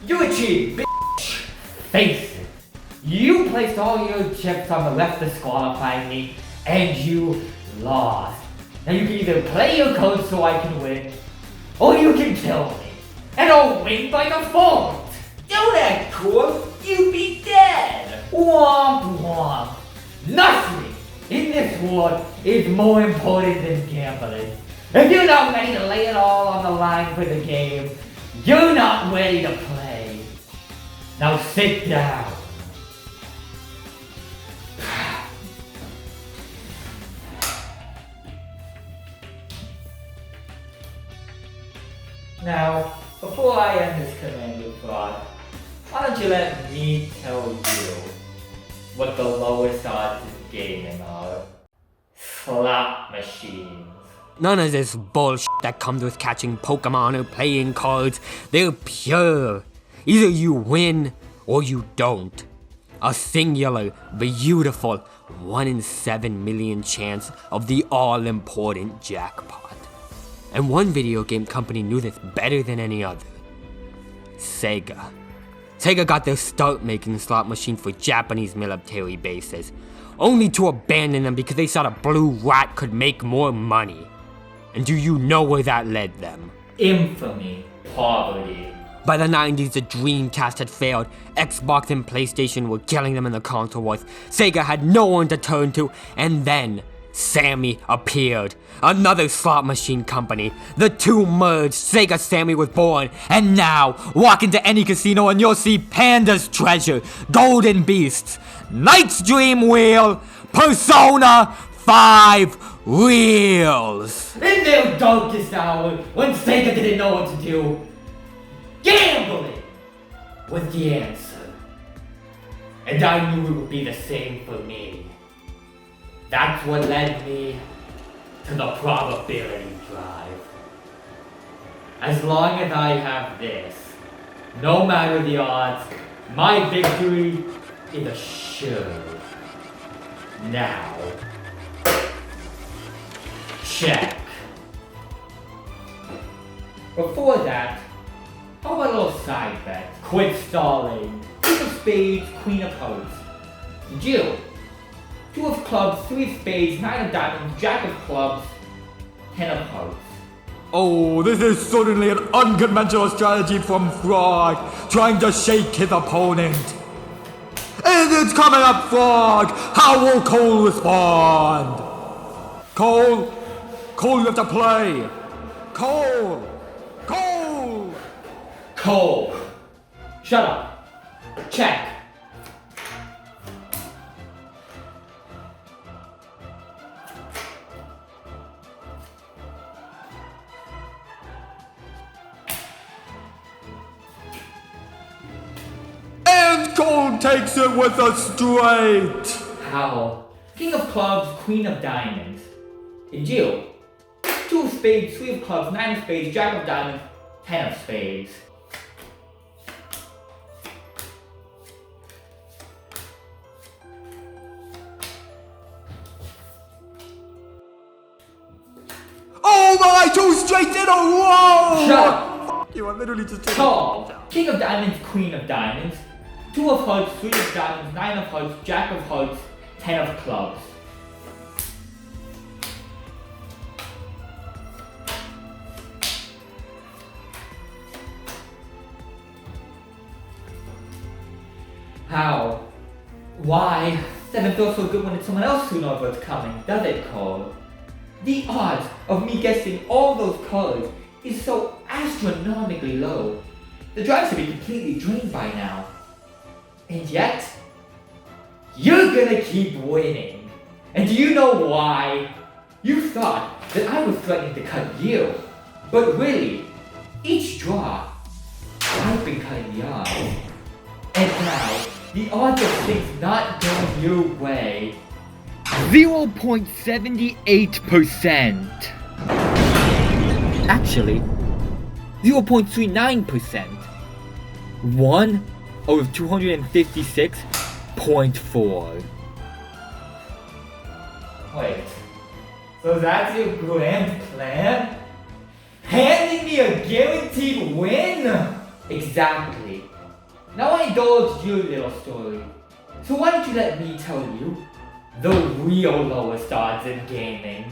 you achieved, bitch. Face it. You placed all your chips on the left disqualifying me, and you lost. Now you can either play your code so I can win, or you can kill me, and I'll win by default. Don't act cool, you'd be dead. Womp womp. Nothing in this world is more important than gambling. If you're not ready to lay it all on the line for the game, you're not ready to play. Now sit down. Now, before I end this command with God, why don't you let me tell you what the lowest odds in gaming are? Slot machines. None of this bullshit that comes with catching Pokemon or playing cards. They're pure. Either you win or you don't. A singular, beautiful 1 in 7 million chance of the all-important jackpot. And one video game company knew this better than any other. Sega. Sega got their start making slot machines for Japanese military bases, only to abandon them because they saw the blue rat could make more money. And do you know where that led them? Infamy. Poverty. By the 90s, the Dreamcast had failed. Xbox and PlayStation were killing them in the console wars. Sega had no one to turn to, and then Sammy appeared. Another slot machine company. The two merged. Sega Sammy was born. And now, walk into any casino and you'll see Panda's Treasure, Golden Beasts, Knight's Dream Wheel, Persona 5 Wheels. In their darkest hour, when Sega didn't know what to do, gambling was the answer. And I knew it would be the same for me. That's what led me to the probability drive. As long as I have this, no matter the odds, my victory is assured. Now, check. Before that, how about a little side bet? Quit stalling. King of spades, queen of hearts. Jill. 2 of clubs, 3 of spades, 9 of diamonds, jack of clubs, 10 of hearts. Oh, this is certainly an unconventional strategy from Frog, trying to shake his opponent. And it's coming up, Frog! How will Cole respond? Cole, you have to play! Cole! Cole. Shut up. Check. And Cole takes it with a straight! How? King of clubs, queen of diamonds. And Jill. 2 of spades, 3 of clubs, 9 of spades, jack of diamonds, 10 of spades. Oh my, 2 straight in a row! Shut up! You are literally just Call. King of diamonds, queen of diamonds. 2 of hearts, 3 of diamonds, 9 of hearts, jack of hearts, 10 of clubs. How? Why? Doesn't feel so good when it's someone else who knows what's coming, does it, Cole? The odds of me guessing all those cards is so astronomically low. The drive should be completely drained by now. And yet, you're gonna keep winning. And do you know why? You thought that I was threatening to cut you. But really, each draw, I've been cutting the odds. And now, the odds of things not going your way, 0.78%. Actually, 0.39%. 1 over 256.4. Wait, so that's your grand plan? Handing me a guaranteed win? Exactly. Now I indulged your little story. So why don't you let me tell you the real lowest odds in gaming?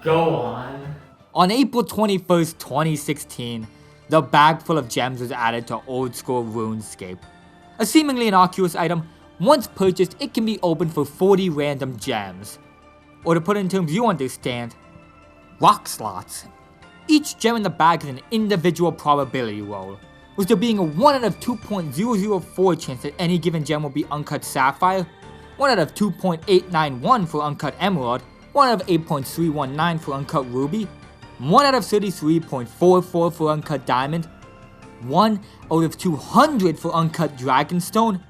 Go on. On April 21st, 2016, the bag full of gems was added to old school RuneScape. A seemingly innocuous item, once purchased, it can be opened for 40 random gems. Or to put it in terms you understand, rock slots. Each gem in the bag is an individual probability roll. was there being a 1 out of 2.004 chance that any given gem will be uncut sapphire, 1 out of 2.891 for uncut emerald, 1 out of 8.319 for uncut ruby, 1 out of 33.44 for uncut diamond, 1 out of 200 for uncut dragonstone,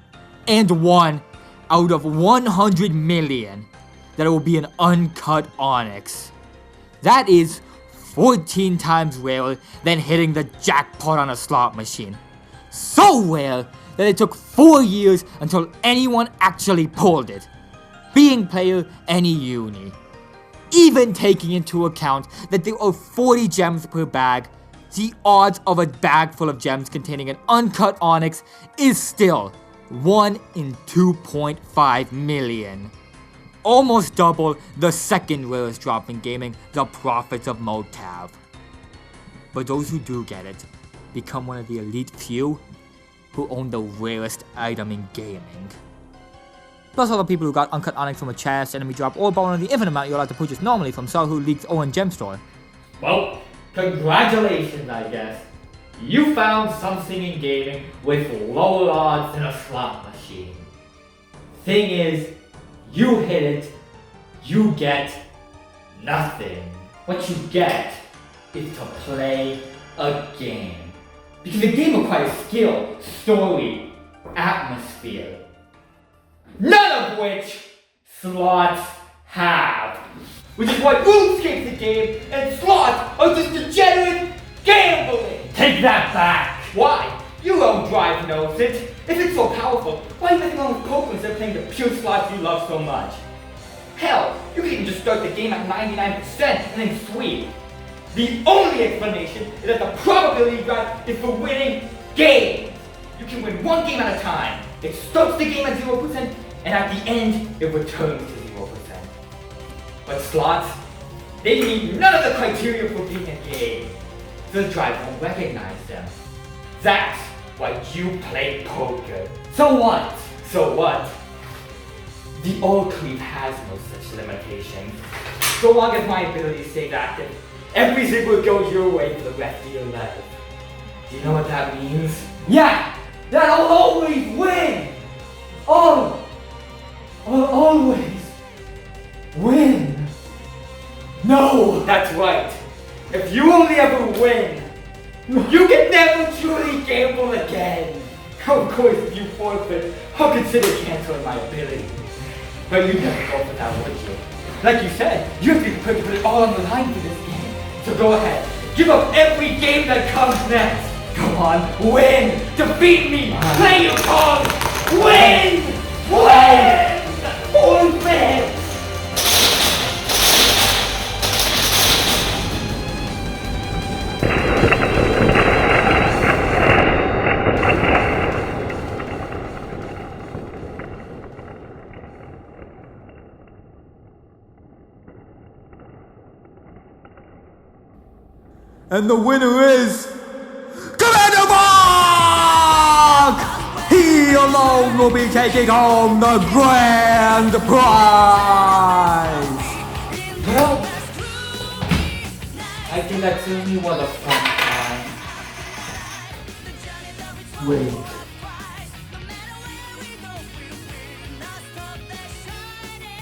and 1 out of 100 million that it will be an uncut onyx. That is 14 times rarer than hitting the jackpot on a slot machine. So rare that it took 4 years until anyone actually pulled it. Being player any uni. Even taking into account that there are 40 gems per bag, the odds of a bag full of gems containing an uncut onyx is still 1 in 2.5 million. Almost double the second rarest drop in gaming, the Prophets of Motav. But those who do get it become one of the elite few who own the rarest item in gaming. Plus all the people who got uncut onyx from a chest, enemy drop, or bone of the infinite amount you're allowed to purchase normally from Sahu League's own gem store. Well, congratulations, I guess. You found something in gaming with lower odds than a slot machine. Thing is, you hit it, you get nothing. What you get is to play a game. Because a game requires skill, story, atmosphere. None of which slots have. Which is why RuneScape's a game and slots are just degenerate gambling. Take that back. Why? Your own drive knows it. If it's so powerful, why are you messing around with poker instead of playing the pure slots you love so much? Hell, you can even just start the game at 99% and then sweep. The only explanation is that the probability drive is for winning games. You can win one game at a time. It starts the game at 0%, and at the end, it returns to 0%. But slots, they meet none of the criteria for being a game. The drive won't recognize them. That's why you play poker. So what? So what? The old creep has no such limitations. So long as my ability stays active, everything will go your way for the rest of your life. Do you know what that means? Yeah! That I'll always win! I'll always win! No! That's right. If you only ever win, you can never truly gamble again. Of course, if you forfeit, I'll consider canceling my ability. But you'd never go for that, would you? Like you said, you have to be prepared to put it all on the line for this game. So go ahead, give up every game that comes next. Come on, win! Defeat me! Play your cards! Win! Win! Or win! And the winner is Commander Mark! He alone will be taking home the grand prize! Well, I think that certainly was a fun time. Wait.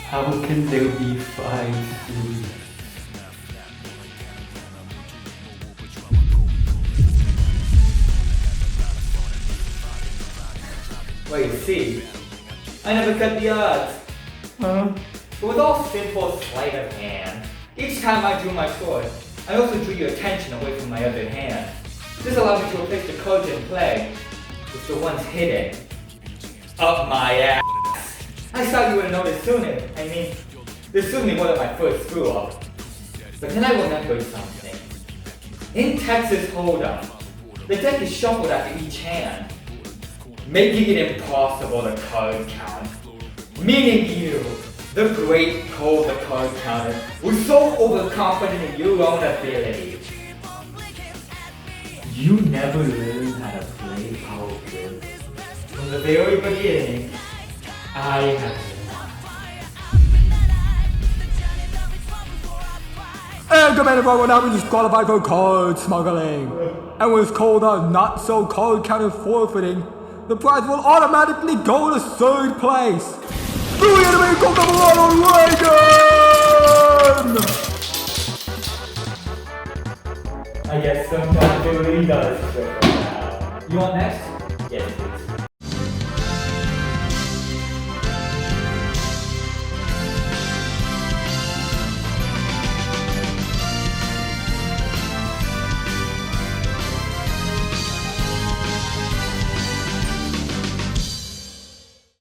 How can there be 5? Wait, see? I never cut the odds. Huh? It was all simple sleight of hand. Each time I drew my sword, I also drew your attention away from my other hand. This allowed me to replace the cards in play with the ones hidden up my ass. I thought you would have noticed sooner. I mean, this certainly wasn't my first screw up. But then I remembered something. In Texas Hold'em, the deck is shuffled after each hand, making it impossible to card count. Meaning you, the great cold the card counter, was so overconfident in your own ability. You never learned how to play poker. From the very beginning, I have recommended vote will now be disqualified for card smuggling. And was called a not so card counted forfeiting, the prize will automatically go to third place. The enemy called the Ronald Reagan! I guess sometimes it really does show now. You want next? Yes.